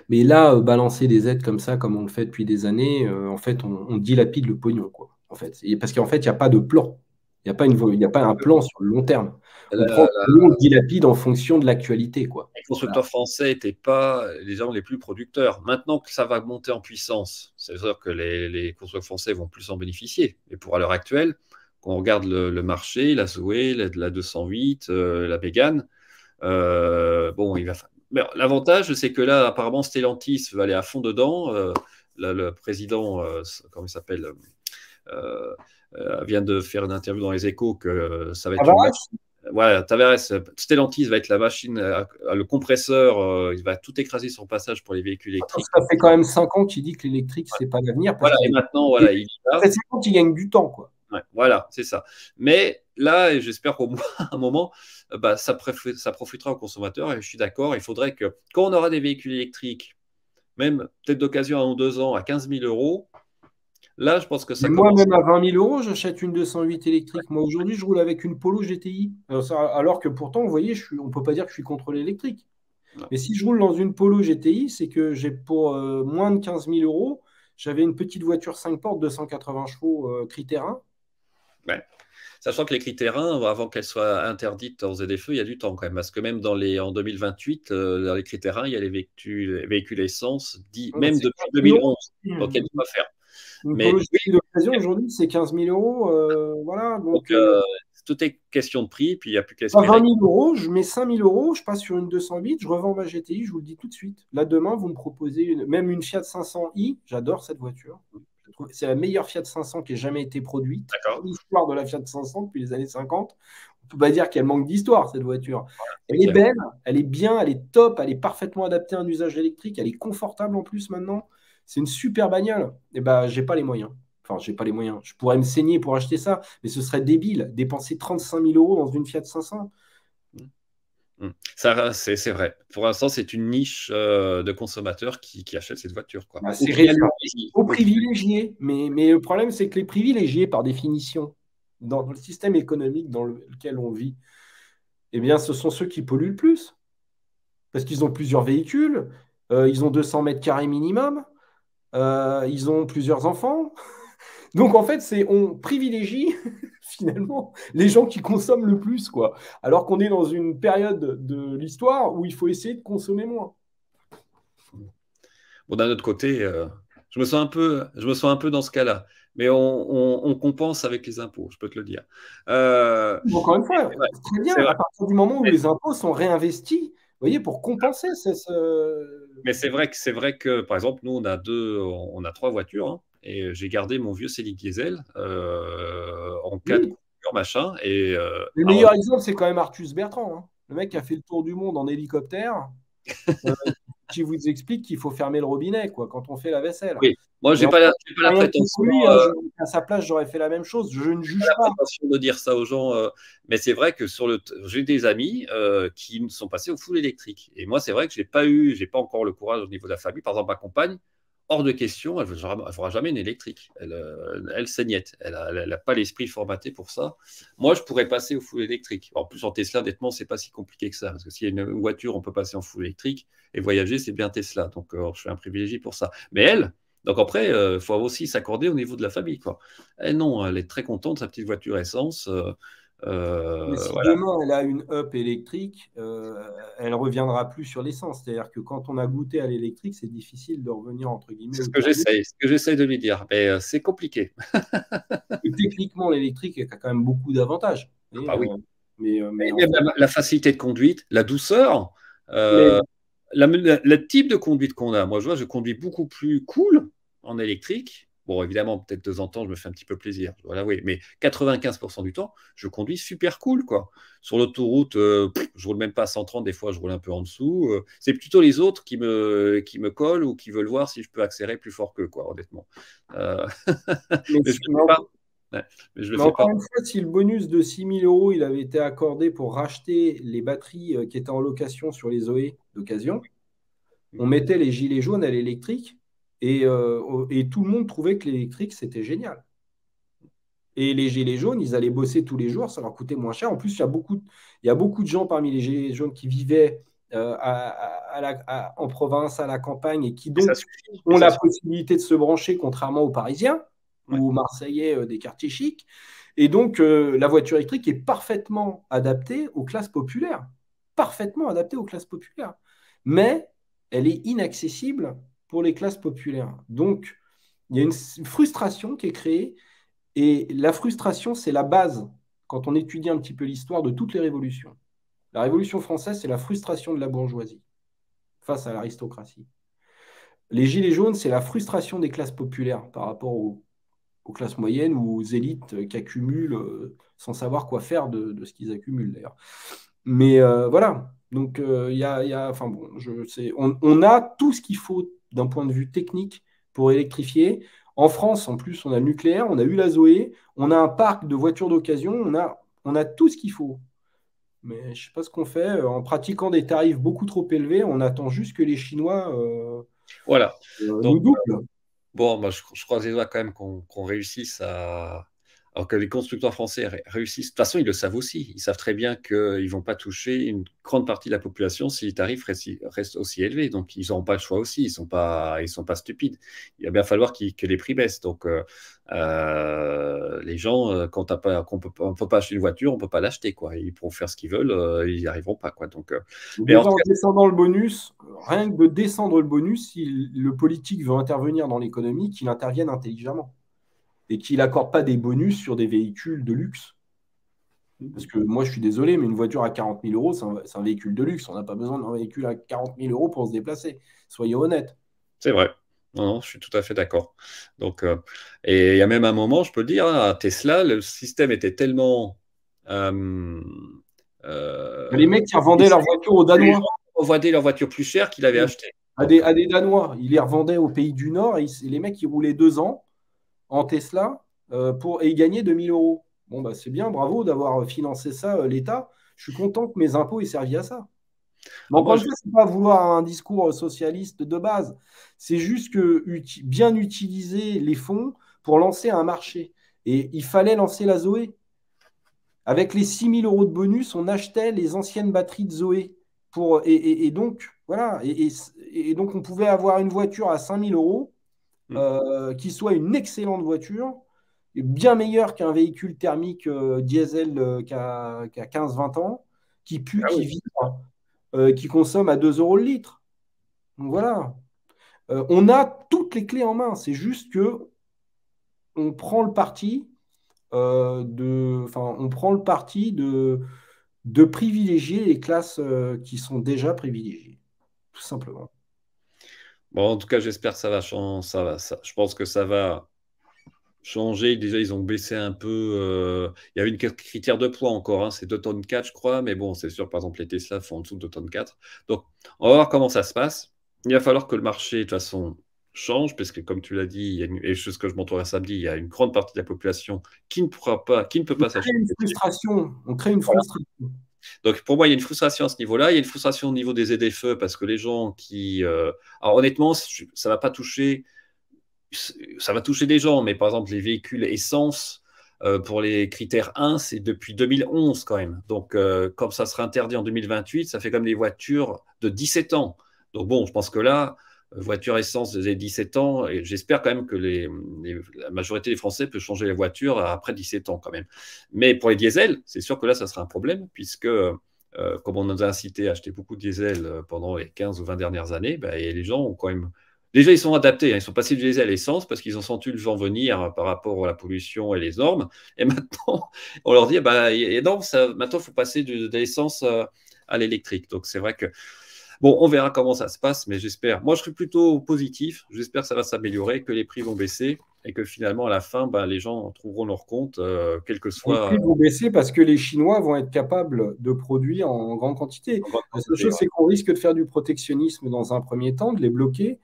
Mais là, balancer des aides comme ça, comme on le fait depuis des années, en fait, on dilapide le pognon, quoi. En fait. Parce qu'en fait, il n'y a pas de plan. Il n'y a pas un plan sur le long terme. On dilapide en fonction de l'actualité, quoi. Les constructeurs français n'étaient pas les gens les plus producteurs. Maintenant que ça va monter en puissance, c'est-à-dire que les constructeurs français vont plus en bénéficier. Et pour à l'heure actuelle, quand on regarde le marché, la Zoé, la 208, la Mégane, bon, l'avantage, c'est que là, apparemment, Stellantis va aller à fond dedans. Là, le président, comment il s'appelle, vient de faire une interview dans les Échos que ça va être une machine. Voilà, Tavares, Stellantis va être la machine, le compresseur, il va tout écraser sur son passage pour les véhicules électriques. Ça fait quand même 5 ans qu'il dit que l'électrique, c'est pas l'avenir. Voilà, et maintenant, voilà, il ça fait 5 ans qu'il gagne du temps, quoi. Ouais, voilà, c'est ça. Mais là, j'espère qu'au moins, à un moment, ça profitera aux consommateurs. Et je suis d'accord, il faudrait que, quand on aura des véhicules électriques, même peut-être d'occasion à 1 ou 2 ans, à 15 000 euros, là, je pense que ça commence. Moi, même à 20 000 euros, j'achète une 208 électrique. Moi, aujourd'hui, je roule avec une Polo GTI. Alors que pourtant, vous voyez, on ne peut pas dire que je suis contre l'électrique. Mais si je roule dans une Polo GTI, c'est que j'ai pour moins de 15 000 euros, j'avais une petite voiture 5 portes, 280 chevaux Critère 1. Ouais. Sachant que les Critère 1, avant qu'elles soient interdites en ZFE, il y a du temps quand même. Parce que même en 2028, dans les Critère 1, il y a les véhicules essence, même depuis 2011. Donc, il y a du quoi faire. Une Polo GTI d'occasion, aujourd'hui, c'est 15 000 euros. Voilà. Donc tout est question de prix, puis il n'y a plus qu'à espérer. 20 000 euros, je mets 5 000 euros, je passe sur une 208, je revends ma GTI, je vous le dis tout de suite. Là, demain, vous me proposez même une Fiat 500i, j'adore cette voiture. C'est la meilleure Fiat 500 qui ait jamais été produite. L'histoire de la Fiat 500 depuis les années 50. On ne peut pas dire qu'elle manque d'histoire, cette voiture. Elle est belle, elle est bien, elle est top, elle est parfaitement adaptée à un usage électrique, elle est confortable en plus maintenant. C'est une super bagnole. Et j'ai pas les moyens. Enfin, j'ai pas les moyens. Je pourrais me saigner pour acheter ça, mais ce serait débile. Dépenser 35 000 euros dans une Fiat 500. Ça, c'est vrai. Pour l'instant, c'est une niche de consommateurs qui achètent cette voiture. C'est réel. Aux privilégiés. Mais le problème, c'est que les privilégiés, par définition, dans le système économique dans lequel on vit, eh bien, ce sont ceux qui polluent le plus. Parce qu'ils ont plusieurs véhicules, ils ont 200 mètres carrés minimum, ils ont plusieurs enfants. Donc, en fait, on privilégie finalement les gens qui consomment le plus, quoi. Alors qu'on est dans une période de l'histoire où il faut essayer de consommer moins. Bon, d'un autre côté, je me sens un peu dans ce cas-là. Mais on compense avec les impôts, je peux te le dire. Encore une fois, c'est très bien. À partir du moment où les impôts sont réinvestis, vous voyez, pour compenser. Mais c'est vrai que, par exemple, nous, on a 3 voitures. Hein. Et j'ai gardé mon vieux Célic diesel en cas de coupure, machin. Le meilleur exemple, c'est quand même Arthus Bertrand. Hein. Le mec qui a fait le tour du monde en hélicoptère, qui vous explique qu'il faut fermer le robinet quand on fait la vaisselle. Oui, moi, j'ai pas la prétention. À sa place, j'aurais fait la même chose. Je ne juge pas. La prétention de dire ça aux gens. Mais c'est vrai que j'ai des amis qui sont passés au full électrique. Et moi, c'est vrai que j'ai pas encore le courage au niveau de la famille. Par exemple, ma compagne, hors de question, elle ne fera jamais une électrique. Elle saignette. Elle n'a pas l'esprit formaté pour ça. Moi, je pourrais passer au full électrique. En plus, en Tesla, honnêtement, ce n'est pas si compliqué que ça. Parce que s'il y a une voiture, on peut passer en full électrique. Et voyager, c'est bien Tesla. Donc, je suis un privilégié pour ça. Mais donc après, il faut aussi s'accorder au niveau de la famille. Elle, non, elle est très contente de sa petite voiture essence. Mais si demain elle a une Up électrique, elle ne reviendra plus sur l'essence. C'est-à-dire que quand on a goûté à l'électrique, c'est difficile de revenir entre guillemets. C'est ce que j'essaie de lui dire, mais c'est compliqué. Techniquement, l'électrique a quand même beaucoup d'avantages. Oui. Mais la facilité de conduite, la douceur, le type de conduite qu'on a. Moi, je conduis beaucoup plus cool en électrique Bon, évidemment, peut-être de temps en temps, je me fais un petit peu plaisir, je dois l'avouer. Mais 95% du temps, je conduis super cool, quoi. Sur l'autoroute, je roule même pas à 130, des fois, je roule un peu en dessous. C'est plutôt les autres qui me collent ou qui veulent voir si je peux accélérer plus fort qu'eux, quoi, honnêtement. Mais, Mais je le mais fais en- pas. Ouais, mais je le mais fais pas. encore une fois, si le bonus de 6 000 euros il avait été accordé pour racheter les batteries qui étaient en location sur les Zoé d'occasion, on mettait les gilets jaunes à l'électrique et tout le monde trouvait que l'électrique, c'était génial. Et les gilets jaunes, ils allaient bosser tous les jours, ça leur coûtait moins cher. En plus, il y a beaucoup de gens parmi les gilets jaunes qui vivaient en province, à la campagne, et qui Mais ça donc suffit. Mais ont ça la suffit. possibilité de se brancher, contrairement aux Parisiens Ouais. ou aux Marseillais des quartiers chics. Et donc, la voiture électrique est parfaitement adaptée aux classes populaires. Parfaitement adaptée aux classes populaires. Mais elle est inaccessible pour les classes populaires. Donc, il y a une frustration qui est créée et la frustration, c'est la base, quand on étudie un petit peu l'histoire de toutes les révolutions. La Révolution française, c'est la frustration de la bourgeoisie face à l'aristocratie. Les Gilets jaunes, c'est la frustration des classes populaires par rapport aux classes moyennes ou aux élites qui accumulent sans savoir quoi faire de ce qu'ils accumulent d'ailleurs. Mais voilà, donc enfin bon, on a tout ce qu'il faut d'un point de vue technique pour électrifier. En France, en plus, on a le nucléaire, on a eu la Zoé, on a un parc de voitures d'occasion, on a tout ce qu'il faut. Mais je ne sais pas ce qu'on fait. En pratiquant des tarifs beaucoup trop élevés, on attend juste que les Chinois Voilà. Donc, nous doublent. bon, moi, je croise les doigts quand même qu'on réussisse à. Alors que les constructeurs français réussissent. De toute façon, ils le savent aussi. Ils savent très bien qu'ils ne vont pas toucher une grande partie de la population si les tarifs restent aussi élevés. Donc, ils n'auront pas le choix aussi. Ils sont pas stupides. Il va bien falloir que les prix baissent. Donc, les gens, quand on ne peut pas acheter une voiture, on ne peut pas l'acheter, quoi. Ils pourront faire ce qu'ils veulent, ils n'y arriveront pas, quoi. Donc, mais en Déjà, tout en cas, descendant le bonus, rien que de descendre le bonus, si le politique veut intervenir dans l'économie, qu'il intervienne intelligemment et qu'il n'accorde pas des bonus sur des véhicules de luxe. Parce que moi, je suis désolé, mais une voiture à 40 000 euros, c'est un véhicule de luxe. On n'a pas besoin d'un véhicule à 40 000 euros pour se déplacer. Soyez honnête. c'est vrai. Non, non, je suis tout à fait d'accord. Donc, et il y a même un moment, je peux le dire, hein, à Tesla, le système était tellement euh, Les euh, mecs qui revendaient leur voiture aux que les Danois, gens vendaient leur voiture plus chère qu'ils avaient acheté. à Donc, des Danois, ils les revendaient au pays du Nord et les mecs, ils roulaient 2 ans en Tesla et ils gagnaient 2 000 euros. Bon, bah, c'est bien, bravo d'avoir financé ça, l'État. Je suis content que mes impôts aient servi à ça. Mais encore moi, une fois, ce n'est pas vouloir un discours socialiste de base. C'est juste que bien utiliser les fonds pour lancer un marché. Et il fallait lancer la Zoé. Avec les 6 000 euros de bonus, on achetait les anciennes batteries de Zoé. Et donc, voilà. Et donc, on pouvait avoir une voiture à 5 000 euros qui soit une excellente voiture, bien meilleure qu'un véhicule thermique diesel qui a 15-20 ans, qui pue, ah qui oui. vibre, qui consomme à 2 euros le litre. Donc voilà. On a toutes les clés en main. C'est juste que on prend le parti on prend le parti de privilégier les classes qui sont déjà privilégiées, tout simplement. Bon, en tout cas, j'espère que ça va changer. Je pense que ça va changer. Déjà, ils ont baissé un peu. Il y avait une critère de poids encore, hein, c'est 2 tonnes 4, je crois. Mais bon, c'est sûr, par exemple, les Tesla font en dessous de 2 tonnes 4. Donc, on va voir comment ça se passe. Il va falloir que le marché, de toute façon, change, parce que, comme tu l'as dit, et chose que je montrerai samedi, il y a une grande partie de la population qui ne pourra pas, qui ne peut On pas crée s'acheter. une frustration. On crée une Voilà. frustration. Donc, pour moi, il y a une frustration à ce niveau-là. Il y a une frustration au niveau des ZFE, parce que les gens qui. Alors, honnêtement, ça va pas toucher. Ça va toucher des gens, mais par exemple, les véhicules essence, pour les critères 1, c'est depuis 2011 quand même. Donc, comme ça sera interdit en 2028, ça fait comme des voitures de 17 ans. Donc, bon, je pense que là, voiture essence de 17 ans, et j'espère quand même que la majorité des Français peut changer les voitures après 17 ans quand même. Mais pour les diesels, c'est sûr que là, ça sera un problème, puisque comme on nous a incité à acheter beaucoup de diesel pendant les 15 ou 20 dernières années, bah, et les gens ont quand même. Déjà, ils sont adaptés, hein, ils sont passés du diesel à l'essence parce qu'ils ont senti le vent venir par rapport à la pollution et les normes. Et maintenant, on leur dit, bah, non, maintenant, il faut passer de l'essence à l'électrique. Donc, c'est vrai que, bon, on verra comment ça se passe, mais j'espère. Moi, je suis plutôt positif. J'espère que ça va s'améliorer, que les prix vont baisser. et que finalement, à la fin, ben, les gens trouveront leur compte, quel que Les soit prix vont baisser parce que les Chinois vont être capables de produire en grande quantité. en grande La seule quantité. chose, c'est qu'on risque de faire du protectionnisme dans un premier temps, de les bloquer.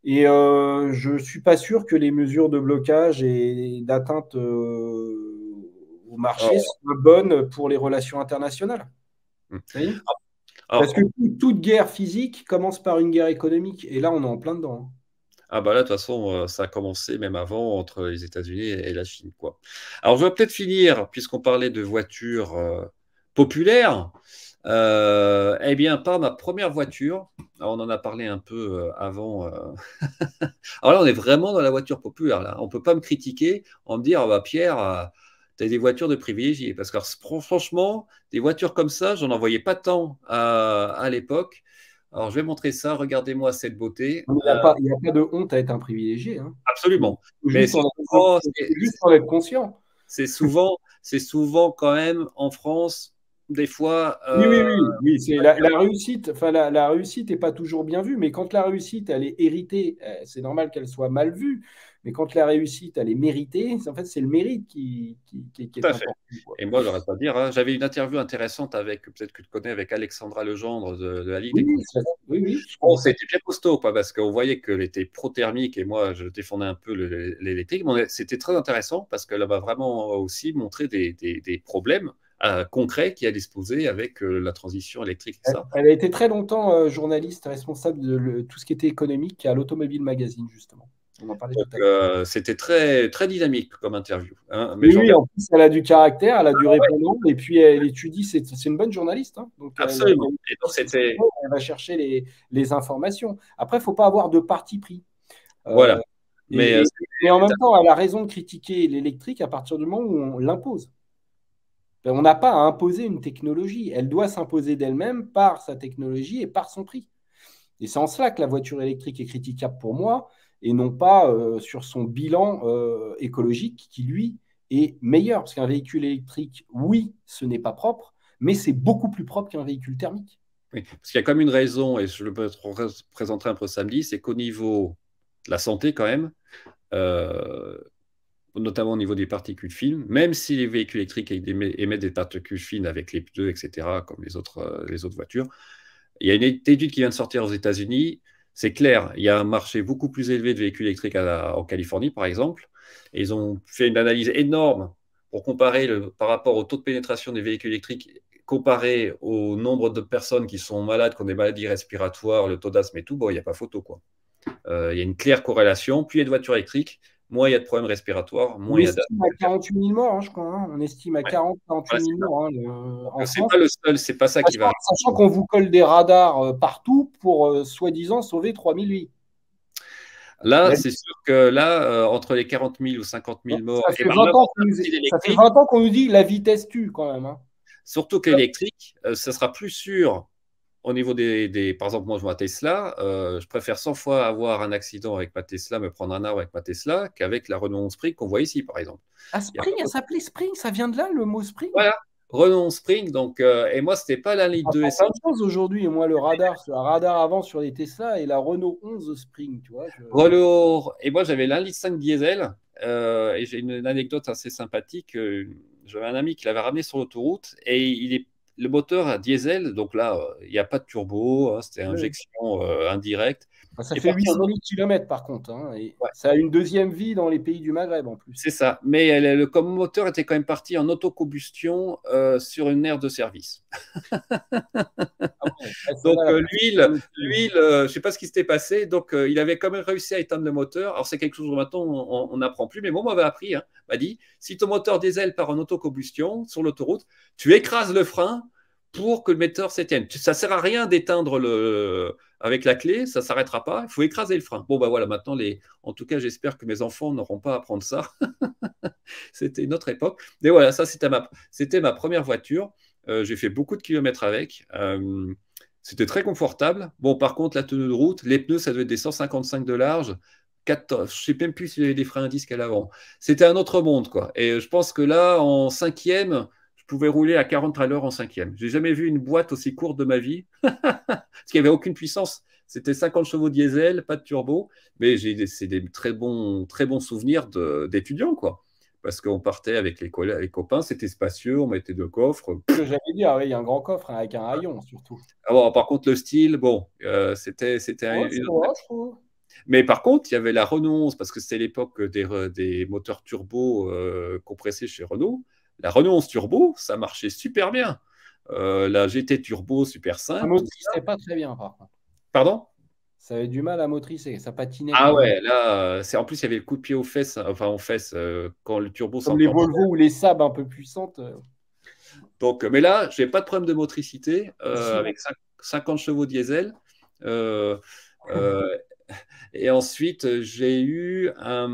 Et je ne suis pas sûr que les mesures de blocage et d'atteinte au marché Alors, soient bonnes pour les relations internationales. mm. Vous voyez, parce que alors, toute guerre physique commence par une guerre économique. Et là, on est en plein dedans. ah bah là, de toute façon, ça a commencé même avant entre les États-Unis et la Chine, quoi. Alors, je vais peut-être finir, puisqu'on parlait de voitures populaires, eh bien, par ma première voiture. Alors, on en a parlé un peu avant. Alors là, on est vraiment dans la voiture populaire, là. On ne peut pas me critiquer en me dire, ah bah, Pierre, tu as des voitures de privilégiés. Parce que franchement, des voitures comme ça, j'en envoyais pas tant à l'époque. Alors, je vais montrer ça. Regardez-moi cette beauté. Il n'y a pas de honte à être un privilégié. Hein. Absolument. Il faut Mais juste faut juste en être conscient. c'est souvent quand même en France, des fois. Oui, c'est la réussite. Enfin, la réussite n'est pas toujours bien vue, mais quand la réussite elle est héritée, c'est normal qu'elle soit mal vue. Mais quand la réussite elle est méritée, en fait, c'est le mérite qui Tout est à fait. important, quoi. Et moi, j'aurais pas à dire, hein, j'avais une interview intéressante avec, peut-être que tu connais, avec Alexandra Legendre de la Ligue des Oui, consommateurs. oui, je Bon, connais ça. c'était bien costaud, quoi, parce qu'on voyait qu'elle était pro-thermique et moi, je défendais un peu l'électrique. Mais c'était très intéressant parce qu'elle m'a vraiment aussi montré des problèmes concrets qui allaient se poser avec la transition électrique et ça. Elle a été très longtemps journaliste responsable de tout ce qui était économique à l'Automobile Magazine, justement. On en parlait Donc, tout à l'heure. c'était très, très dynamique comme interview, hein, mais Oui, j'en oui, garde en plus, elle a du caractère, elle a du répondant, et puis elle étudie, c'est une bonne journaliste, hein. Donc elle absolument. Et donc, étudie ce qui se fait, c'était. elle va chercher les informations. Après, il ne faut pas avoir de parti pris. Voilà. Euh, Mais mais en même temps, elle a raison de critiquer l'électrique à partir du moment où on l'impose. On n'a pas à imposer une technologie, elle doit s'imposer d'elle-même par sa technologie et par son prix. Et c'est en cela que la voiture électrique est critiquable pour moi, et non pas sur son bilan écologique qui, lui, est meilleur. Parce qu'un véhicule électrique, oui, ce n'est pas propre, mais c'est beaucoup plus propre qu'un véhicule thermique. oui, parce qu'il y a comme une raison, et je le présenterai un peu samedi, c'est qu'au niveau de la santé, quand même, euh, notamment au niveau des particules fines, même si les véhicules électriques émettent des particules fines avec les pneus, etc., comme les autres voitures, il y a une étude qui vient de sortir aux États-Unis. C'est clair, il y a un marché beaucoup plus élevé de véhicules électriques en Californie, par exemple. Et ils ont fait une analyse énorme pour comparer par rapport au taux de pénétration des véhicules électriques, comparé au nombre de personnes qui sont malades, qui ont des maladies respiratoires, le taux d'asthme et tout. Bon, il n'y a pas photo, quoi. Il y a une claire corrélation. Plus il y a de voitures électriques, moins il y a de problèmes respiratoires, On moins il y a estime à d'asthme. 48 000 morts, hein, je crois. Hein. On estime à Ouais. 48 Voilà, c'est 000 ça. morts hein, Donc, en c'est France. pas le seul, c'est pas ça qui va. Sachant qu'on vous colle des radars partout pour soi-disant sauver 3 000 vies. Là, La- c'est sûr que là, entre les 40 000 ou 50 000 morts, Ça et fait par 20 ans ça fait l'électrique, 20 ans qu'on nous dit la vitesse tue quand même. Hein. surtout que l'électrique, ça sera plus sûr au niveau par exemple, moi, je vois Tesla, je préfère 100 fois avoir un accident avec ma Tesla, me prendre un arbre avec ma Tesla, qu'avec la Renault 11 Spring qu'on voit ici, par exemple. Ah, Il y a Spring, pas elle photo. s'appelait Spring, ça vient de là le mot Spring. Voilà, Renault 11 Spring, donc, et moi, c'était pas la On ligne 2 apprend plein essence. de choses aujourd'hui. Et moi, le radar avant sur les Tesla et la Renault 11 Spring, tu vois. Renault, et moi, j'avais l'1,5 litre diesel, et j'ai une anecdote assez sympathique. J'avais un ami qui l'avait ramené sur l'autoroute, et le moteur à diesel, donc là, il n'y a pas de turbo, hein, c'était Ouais. injection indirecte. Ça Est fait parti en 800 000 km par contre. Hein, et Ouais, ça a une deuxième vie dans les pays du Maghreb en plus. c'est ça. Mais comme moteur était quand même parti en autocombustion sur une aire de service. Ah ouais, Donc celle-là, l'huile, je ne sais pas ce qui s'était passé. Donc il avait quand même réussi à éteindre le moteur. Alors c'est quelque chose où maintenant on n'apprend plus. Mais moi, on m'avait appris, hein, m'a dit, si ton moteur diesel part en autocombustion sur l'autoroute, tu écrases le frein pour que le moteur s'éteigne. Ça ne sert à rien d'éteindre avec la clé, ça ne s'arrêtera pas. Il faut écraser le frein. Bon, ben voilà, maintenant, en tout cas, j'espère que mes enfants n'auront pas à apprendre ça. C'était une autre époque. Mais voilà, ça, c'était ma première voiture. J'ai fait beaucoup de kilomètres avec. C'était très confortable. Bon, par contre, la tenue de route, les pneus, ça devait être des 155 de large. Je ne sais même plus s'il y avait des freins à disque à l'avant. C'était un autre monde, quoi. Et je pense que là, en cinquième, je pouvais rouler à 40 à l'heure en cinquième. J'ai jamais vu une boîte aussi courte de ma vie, parce qu'il n'y avait aucune puissance. C'était 50 chevaux diesel, pas de turbo, mais c'est des très bons souvenirs d'étudiants, quoi. Parce qu'on partait avec les copains, c'était spacieux, on mettait deux coffres. Ce que j'allais dire, oui, il y a un grand coffre, hein, avec un haillon surtout. Ah bon, par contre, le style, bon, c'était Ouais, c'est vrai, je trouve. Mais par contre, il y avait la Renault 11, parce que c'était l'époque des moteurs turbo compressés chez Renault. La Renault 11 turbo, ça marchait super bien. La GT turbo, super Ça simple. motrissait pas très bien, par contre. Pardon? Ça avait du mal à motricer, ça patinait Ah quand même. ouais, là, en plus, il y avait le coup de pied aux fesses, enfin aux fesses, quand le turbo Comme les s'enclenche. Volvo ou les Saab un peu puissantes. Donc, mais là, je n'ai pas de problème de motricité Si. avec 50 chevaux diesel. Euh, euh, et ensuite, j'ai eu un.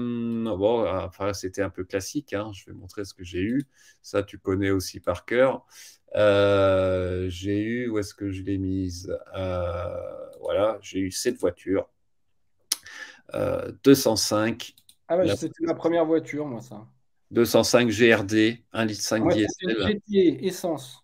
Bon, après, c'était un peu classique, hein. Je vais montrer ce que j'ai eu. Ça, tu connais aussi par cœur. J'ai eu, où est-ce que je l'ai mise? Voilà, j'ai eu cette voiture. 205. Ah ouais, La c'était ma première voiture, moi, ça. 205 GRD, 1,5 litre Moi, c'était une diesel. GT essence.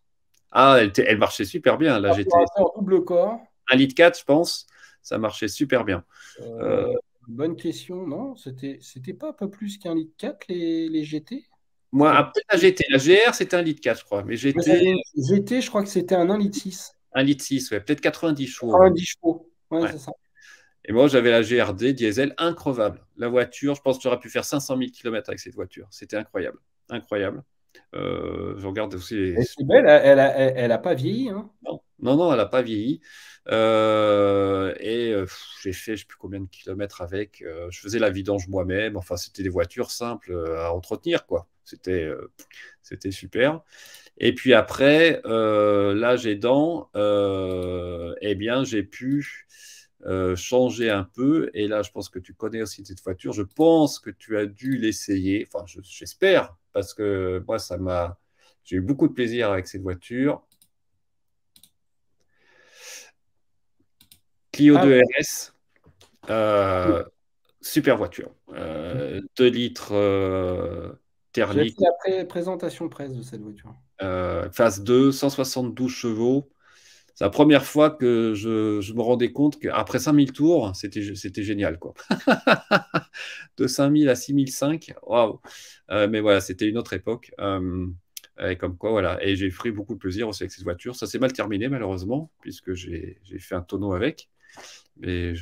Ah, elle marchait super bien, la GT. Carburateur double corps. 1,4 litre, je pense. Ça marchait super bien. Euh, Bonne question, non? C'était pas un peu plus qu'un litre 4 les GT? Moi, peut-être la GT. La GR, c'était 1,4 litre, je crois. Mais Moi, j'avais GT, une GT, je crois que c'était un 1,6 litre. 1,6 litre, ouais. Peut-être 90 chevaux même. 90 chevaux. Ouais, Ouais. c'est ça. Et moi, j'avais la GRD diesel increvable. La voiture, je pense que j'aurais pu faire 500 000 km avec cette voiture. C'était incroyable. Incroyable. Je regarde aussi C'est belle, elle a pas vieilli, hein. Non, non, non, elle n'a pas vieilli. J'ai fait, je ne sais plus combien de kilomètres avec. Je faisais la vidange moi-même. Enfin, c'était des voitures simples à entretenir, quoi. C'était super. Et puis après, l'âge aidant, eh bien, j'ai pu changer un peu. Et là, je pense que tu connais aussi cette voiture. Je pense que tu as dû l'essayer. Enfin, j'espère, parce que moi, j'ai eu beaucoup de plaisir avec cette voiture. Clio Ah, 2 RS, oui. super voiture. 2 litres J'ai thermique, fait la présentation presse de cette voiture. phase 2, 172 chevaux. C'est la première fois que je me rendais compte qu'après 5000 tours, c'était génial, quoi. De 5000 à 6005, waouh. Mais voilà, c'était une autre époque. Et comme quoi, voilà. Et j'ai pris beaucoup de plaisir aussi avec cette voiture. Ça s'est mal terminé, malheureusement, puisque j'ai fait un tonneau avec. Mais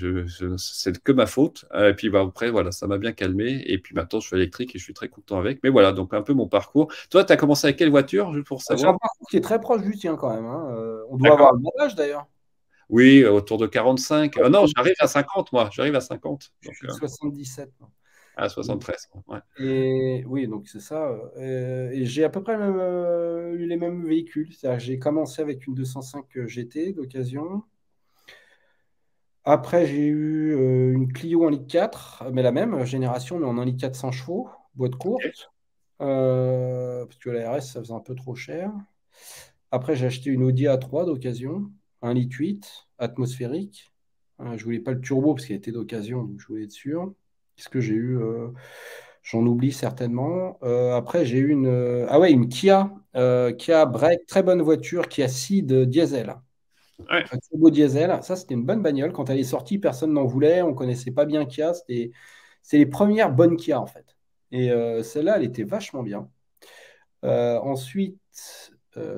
c'est que ma faute. Et puis bah, après, voilà, ça m'a bien calmé. Et puis maintenant, je suis électrique et je suis très content avec. Mais voilà, donc un peu mon parcours. Toi, tu as commencé avec quelle voiture, juste pour J'ai un savoir? parcours qui est très proche du tien quand même, hein. On doit avoir D'accord. le même âge d'ailleurs. Oui, autour de 45. Non, j'arrive à 50, moi. J'arrive à 50. Je Donc, suis de 77. à 73. Ouais. Et oui, donc c'est ça. Et j'ai à peu près eu les mêmes véhicules. C'est-à-dire que j'ai commencé avec une 205 GT d'occasion. Après, j'ai eu une Clio 1,4 litre, mais la même génération, mais en 1,4 litre 100 chevaux, boîte Ok. courte. Parce que la RS, ça faisait un peu trop cher. Après, j'ai acheté une Audi A3 d'occasion, 1,8 litre atmosphérique. Je voulais pas le turbo parce qu'il était d'occasion, donc je voulais être sûr. Qu'est-ce que j'ai eu j'en oublie certainement. Après, j'ai eu une Kia Break, très bonne voiture, Kia Ceed diesel. Ouais. Un turbo diesel. Ça, c'était une bonne bagnole. Quand elle est sortie, personne n'en voulait. On connaissait pas bien Kia. C'est les premières bonnes Kia, en fait. Et celle-là, elle était vachement bien. Ensuite,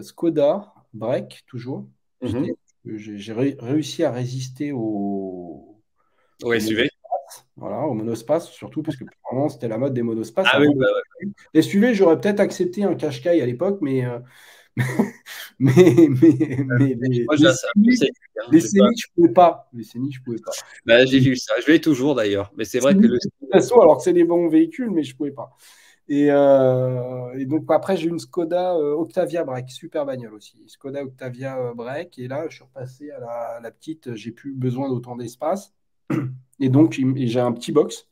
Skoda, break, toujours. Mhm. J'ai réussi à résister Ouais, au suivez. monospace. Voilà, au monospace, surtout parce que vraiment, c'était la mode des monospaces Ah oui, avant. bah ouais. Les SUV, j'aurais peut-être accepté un Qashqai à l'époque, mais, mais Moi, les un peu Scénic, hein. les Scénic, je pouvais pas. Les Scénic, je pouvais pas. Bah, j'ai vu ça. Je l'ai toujours d'ailleurs. Mais c'est vrai que Scénic, de toute façon, alors que c'est des bons véhicules, mais je pouvais pas. Et donc après, j'ai une Skoda Octavia Break, super bagnole aussi. Skoda Octavia Break. Et là, je suis repassé à la petite, j'ai plus besoin d'autant d'espace. Et donc, j'ai un petit box.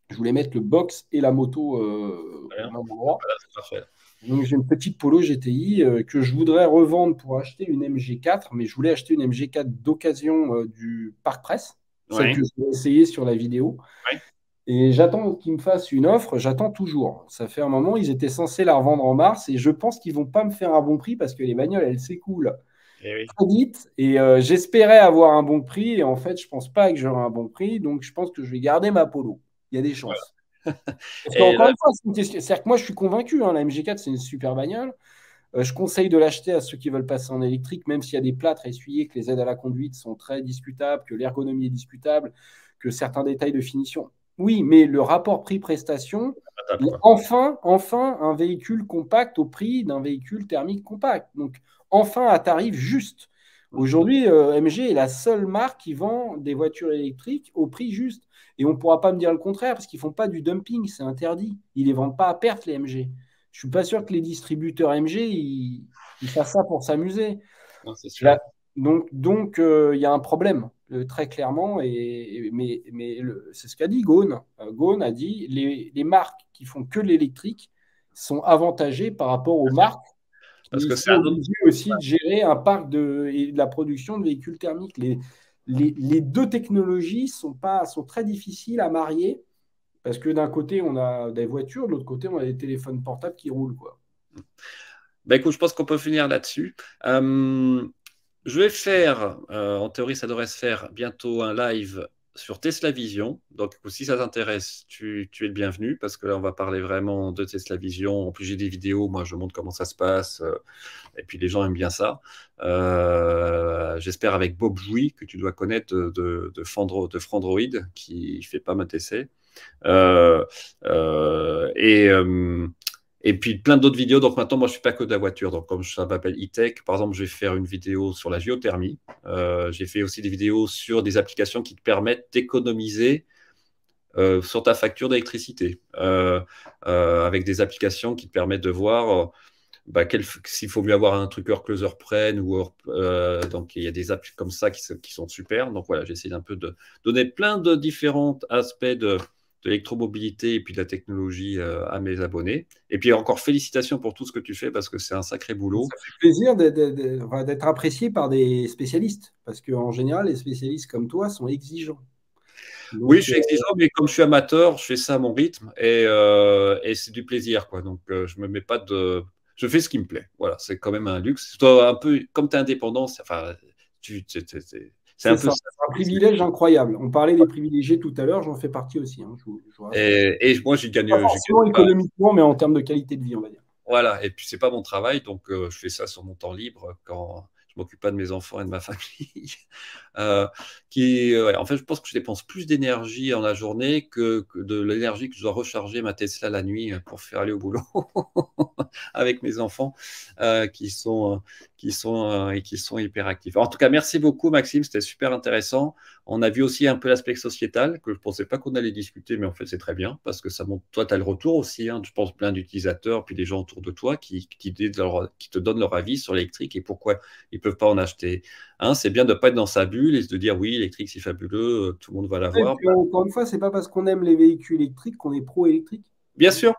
Je voulais mettre le box et la moto au Voilà, même endroit. c'est parfait. Donc, j'ai une petite Polo GTI que je voudrais revendre pour acheter une MG4, mais je voulais acheter une MG4 d'occasion du Parc Presse, celle Ouais, que j'ai essayée sur la vidéo. ouais. Et j'attends qu'ils me fassent une offre, j'attends toujours. Ça fait un moment, ils étaient censés la revendre en mars et je pense qu'ils vont pas me faire un bon prix parce que les bagnoles, elles s'écoulent. oui. très vite et j'espérais avoir un bon prix et en fait, je pense pas que j'aurai un bon prix, donc je pense que je vais garder ma Polo. Il y a des Voilà. chances. Parce Et qu'encore là, une fois, c'est-à-dire que moi, je suis convaincu, hein, la MG4, c'est une super bagnole. Je conseille de l'acheter à ceux qui veulent passer en électrique, même s'il y a des plâtres à essuyer, que les aides à la conduite sont très discutables, que l'ergonomie est discutable, que certains détails de finition. Oui, mais le rapport prix-prestation, tape, quoi. enfin, un véhicule compact au prix d'un véhicule thermique compact. Donc, enfin, à tarif juste. Aujourd'hui, MG est la seule marque qui vend des voitures électriques au prix juste. Et on ne pourra pas me dire le contraire parce qu'ils ne font pas du dumping, c'est interdit. Ils ne les vendent pas à perte, les MG. Je suis pas sûr que les distributeurs MG ils fassent ça pour s'amuser. Non, c'est sûr. Là, donc, il y a un problème très clairement. Mais c'est ce qu'a dit Ghosn. Ghosn a dit les marques qui font que l'électrique sont avantagées par rapport aux marques Parce qui que c'est sont un autre. obligées aussi de gérer un parc et de la production de véhicules thermiques. Les deux technologies sont très difficiles à marier. Parce que d'un côté, on a des voitures, de l'autre côté, on a des téléphones portables qui roulent, quoi. Bah, écoute, je pense qu'on peut finir là-dessus. Je vais faire, en théorie, ça devrait se faire bientôt un live sur Tesla Vision. Donc, si ça t'intéresse, tu es le bienvenu parce que là, on va parler vraiment de Tesla Vision. En plus, j'ai des vidéos, moi, je montre comment ça se passe. Et puis, les gens aiment bien ça. J'espère avec Bob Jouy, que tu dois connaître de Frandroid, qui fait pas mal d'essais. Euh, euh, et, euh, et puis plein d'autres vidéos. Donc maintenant, moi, je ne suis pas que de la voiture. Donc comme ça m'appelle e-tech, par exemple, je vais faire une vidéo sur la géothermie. J'ai fait aussi des vidéos sur des applications qui te permettent d'économiser sur ta facture d'électricité, avec des applications qui te permettent de voir s'il faut mieux avoir un truc heure closer prenne donc il y a des apps comme ça qui sont super. Donc voilà, j'essaie un peu de donner plein de différents aspects de l'électromobilité et puis de la technologie à mes abonnés. Et puis encore félicitations pour tout ce que tu fais parce que c'est un sacré boulot. Ça fait plaisir d'être apprécié par des spécialistes, parce qu'en général, les spécialistes comme toi sont exigeants. Oui, je Donc, suis exigeant, mais comme je suis amateur, je fais ça à mon rythme et c'est du plaisir, quoi. Donc je me mets pas de, je fais ce qui me plaît. Voilà, c'est quand même un luxe. Toi, un peu comme tu es indépendant, enfin, c'est un c'est peu ça, ça. c'est un privilège incroyable. On parlait des privilégiés tout à l'heure, j'en fais partie aussi, hein, je vous rassure. Et moi, Pas j'ai forcément gagné pas. économiquement, mais en termes de qualité de vie, on va dire. Voilà, et puis c'est pas mon travail, donc je fais ça sur mon temps libre quand je m'occupe pas de mes enfants et de ma famille. Ouais, en fait, je pense que je dépense plus d'énergie en la journée que de l'énergie que je dois recharger ma Tesla la nuit pour faire aller au boulot avec mes enfants qui sont hyper actifs. En tout cas, merci beaucoup, Maxime, c'était super intéressant. On a vu aussi un peu l'aspect sociétal que je ne pensais pas qu'on allait discuter, mais en fait, c'est très bien parce que ça montre, toi, tu as le retour aussi, hein, je pense, plein d'utilisateurs, puis des gens autour de toi qui te donnent leur avis sur l'électrique et pourquoi ils ne peuvent pas en acheter. Hein, c'est bien de ne pas être dans sa bulle et de dire oui, l'électrique, c'est fabuleux, tout le monde va Et l'avoir. puis, encore une fois, c'est pas parce qu'on aime les véhicules électriques qu'on est pro-électrique. Bien sûr,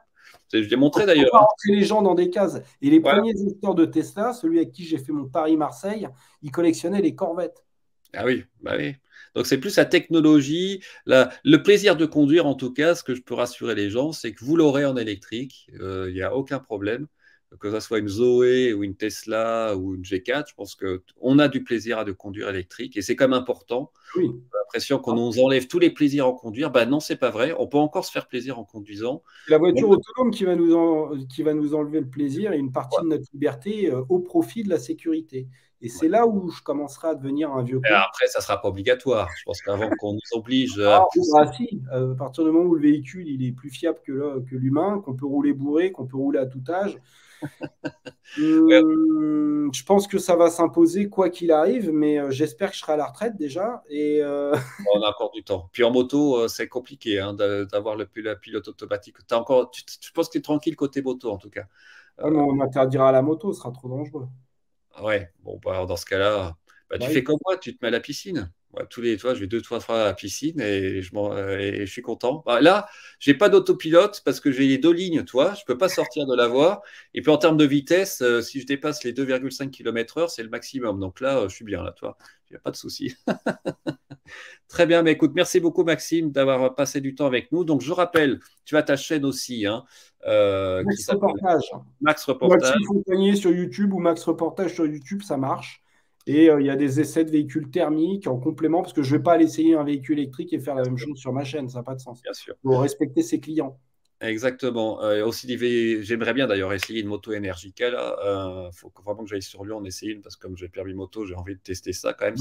je l'ai montré Il ne faut d'ailleurs. pas Hein. rentrer les gens dans des cases. Et les Voilà. premiers acheteurs de Tesla, celui avec qui j'ai fait mon Paris-Marseille, il collectionnait les Corvettes. Ah oui, bah oui. Donc c'est plus la technologie, le plaisir de conduire en tout cas, ce que je peux rassurer les gens, c'est que vous l'aurez en électrique, il n'y a aucun problème, que ce soit une Zoé ou une Tesla ou une G4, je pense qu'on a du plaisir à de conduire électrique et c'est quand même important. Oui. J'ai l'impression qu'on nous enlève tous les plaisirs en conduire, ben non, c'est pas vrai, on peut encore se faire plaisir en conduisant. C'est la voiture autonome qui va nous enlever le plaisir et une partie de notre liberté au profit de la sécurité. Et c'est là où je commencerai à devenir un vieux Et con. après, ça ne sera pas obligatoire. Je pense qu'avant qu'on nous oblige Ah, à bah, si, à partir du moment où le véhicule il est plus fiable que l'humain, qu'on peut rouler bourré, qu'on peut rouler à tout âge, je pense que ça va s'imposer quoi qu'il arrive, mais j'espère que je serai à la retraite déjà. Et on a encore du temps. Puis en moto, c'est compliqué hein, d'avoir la pilote automatique. Je pense que tu es tranquille côté moto en tout cas. on interdira la moto, ce sera trop dangereux. Ouais, bon, bah, alors, dans ce cas-là, bah, tu Bah fais oui. comme moi, tu te mets à la piscine. Moi, toi, je vais 2, 3 fois à la piscine et je suis content. Bah, là, j'ai pas d'autopilote parce que j'ai les deux lignes, toi. Je peux pas sortir de la voie. Et puis en termes de vitesse, si je dépasse les 2,5 km/h, c'est le maximum. Donc là, je suis bien là, toi. Il n'y a pas de souci. Très bien, mais écoute, merci beaucoup Maxime d'avoir passé du temps avec nous. Donc je rappelle, tu as ta chaîne aussi hein, qui Max s'appelle Reportage. Max Reportage. Maxime Fontanier sur YouTube ou Max Reportage sur YouTube, ça marche. Et il y a des essais de véhicules thermiques en complément, parce que je ne vais pas aller essayer un véhicule électrique et faire la même chose sur ma chaîne, ça n'a pas de sens. Bien sûr. Il faut respecter ses clients. Exactement. Aussi, j'aimerais bien d'ailleurs essayer une moto Energica. Là. Faut vraiment que j'aille sur Lyon en essayer une parce que comme j'ai permis moto, j'ai envie de tester ça quand même.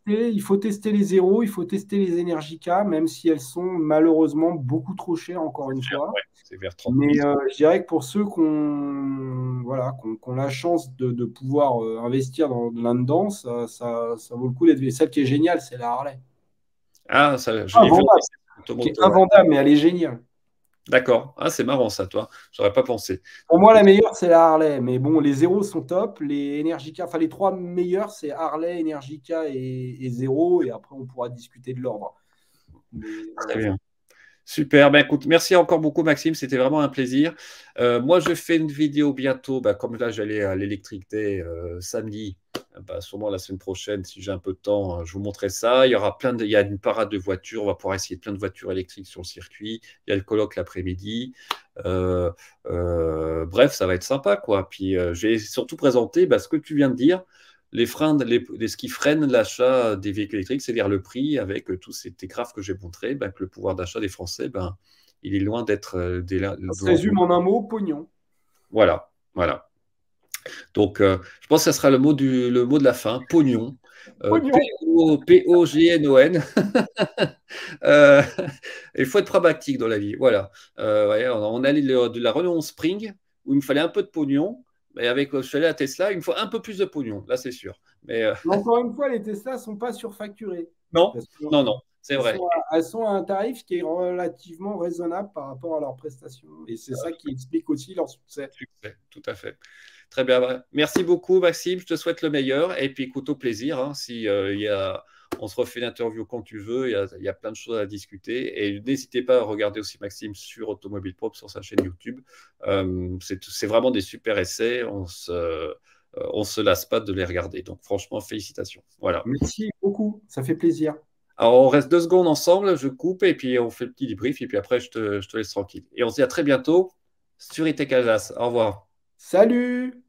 Il faut tester les zéros, il faut tester les Energica, même si elles sont malheureusement beaucoup trop chères, encore une fois. Ouais, c'est vers 30 Mais 000. je dirais que pour ceux qui ont la chance de pouvoir investir là-dedans, ça vaut le coup d'être. Celle qui est géniale, c'est la Harley. Ah, ça, je l'ai vu. Qui est invendable, mais elle est géniale. D'accord. Ah, c'est marrant ça, toi. J'aurais pas pensé. Pour moi, la meilleure, c'est la Harley. Mais bon, les zéros sont top. Les Energica, enfin, les trois meilleurs, c'est Harley, Energica et Zéro. Et après, on pourra discuter de l'ordre. Très bien. Super, ben écoute, merci encore beaucoup Maxime, c'était vraiment un plaisir. Moi je fais une vidéo bientôt, comme là j'allais à l'Electric Day samedi, sûrement la semaine prochaine si j'ai un peu de temps, je vous montrerai ça. Il y aura il y a une parade de voitures, on va pouvoir essayer plein de voitures électriques sur le circuit. Il y a le colloque l'après-midi. Bref, ça va être sympa quoi. Puis j'ai surtout présenté ce que tu viens de dire. Les freins, ce qui freine l'achat des véhicules électriques, c'est vers le prix, avec tous ces graphes que j'ai montrés, que le pouvoir d'achat des Français, il est loin d'être. Ça se résume en un mot, pognon. Voilà, voilà. Donc, je pense que ça sera le mot de la fin, pognon. P-O-G-N-O-N. Il faut être pragmatique dans la vie. Voilà. On allait de la Renault Spring, où il me fallait un peu de pognon. Et avec je suis allé à Tesla, il me faut un peu plus de pognon, là c'est sûr. Mais encore une fois, les Tesla ne sont pas surfacturés. Non, non, c'est vrai. Elles sont à un tarif qui est relativement raisonnable par rapport à leurs prestations. Et c'est ça qui explique aussi leur succès. Tout à fait. Très bien. Merci beaucoup, Maxime. Je te souhaite le meilleur. Et puis, écoute, au plaisir. Hein, on se refait l'interview quand tu veux. Il y a plein de choses à discuter. Et n'hésitez pas à regarder aussi Maxime sur Automobile Pop, sur sa chaîne YouTube. C'est vraiment des super essais. On se lasse pas de les regarder. Donc, franchement, félicitations. Voilà. Merci beaucoup. Ça fait plaisir. Alors, on reste 2 secondes ensemble. Je coupe et puis on fait le petit débrief. Et puis après, je te laisse tranquille. Et on se dit à très bientôt sur ITEC Alsace. Au revoir. Salut!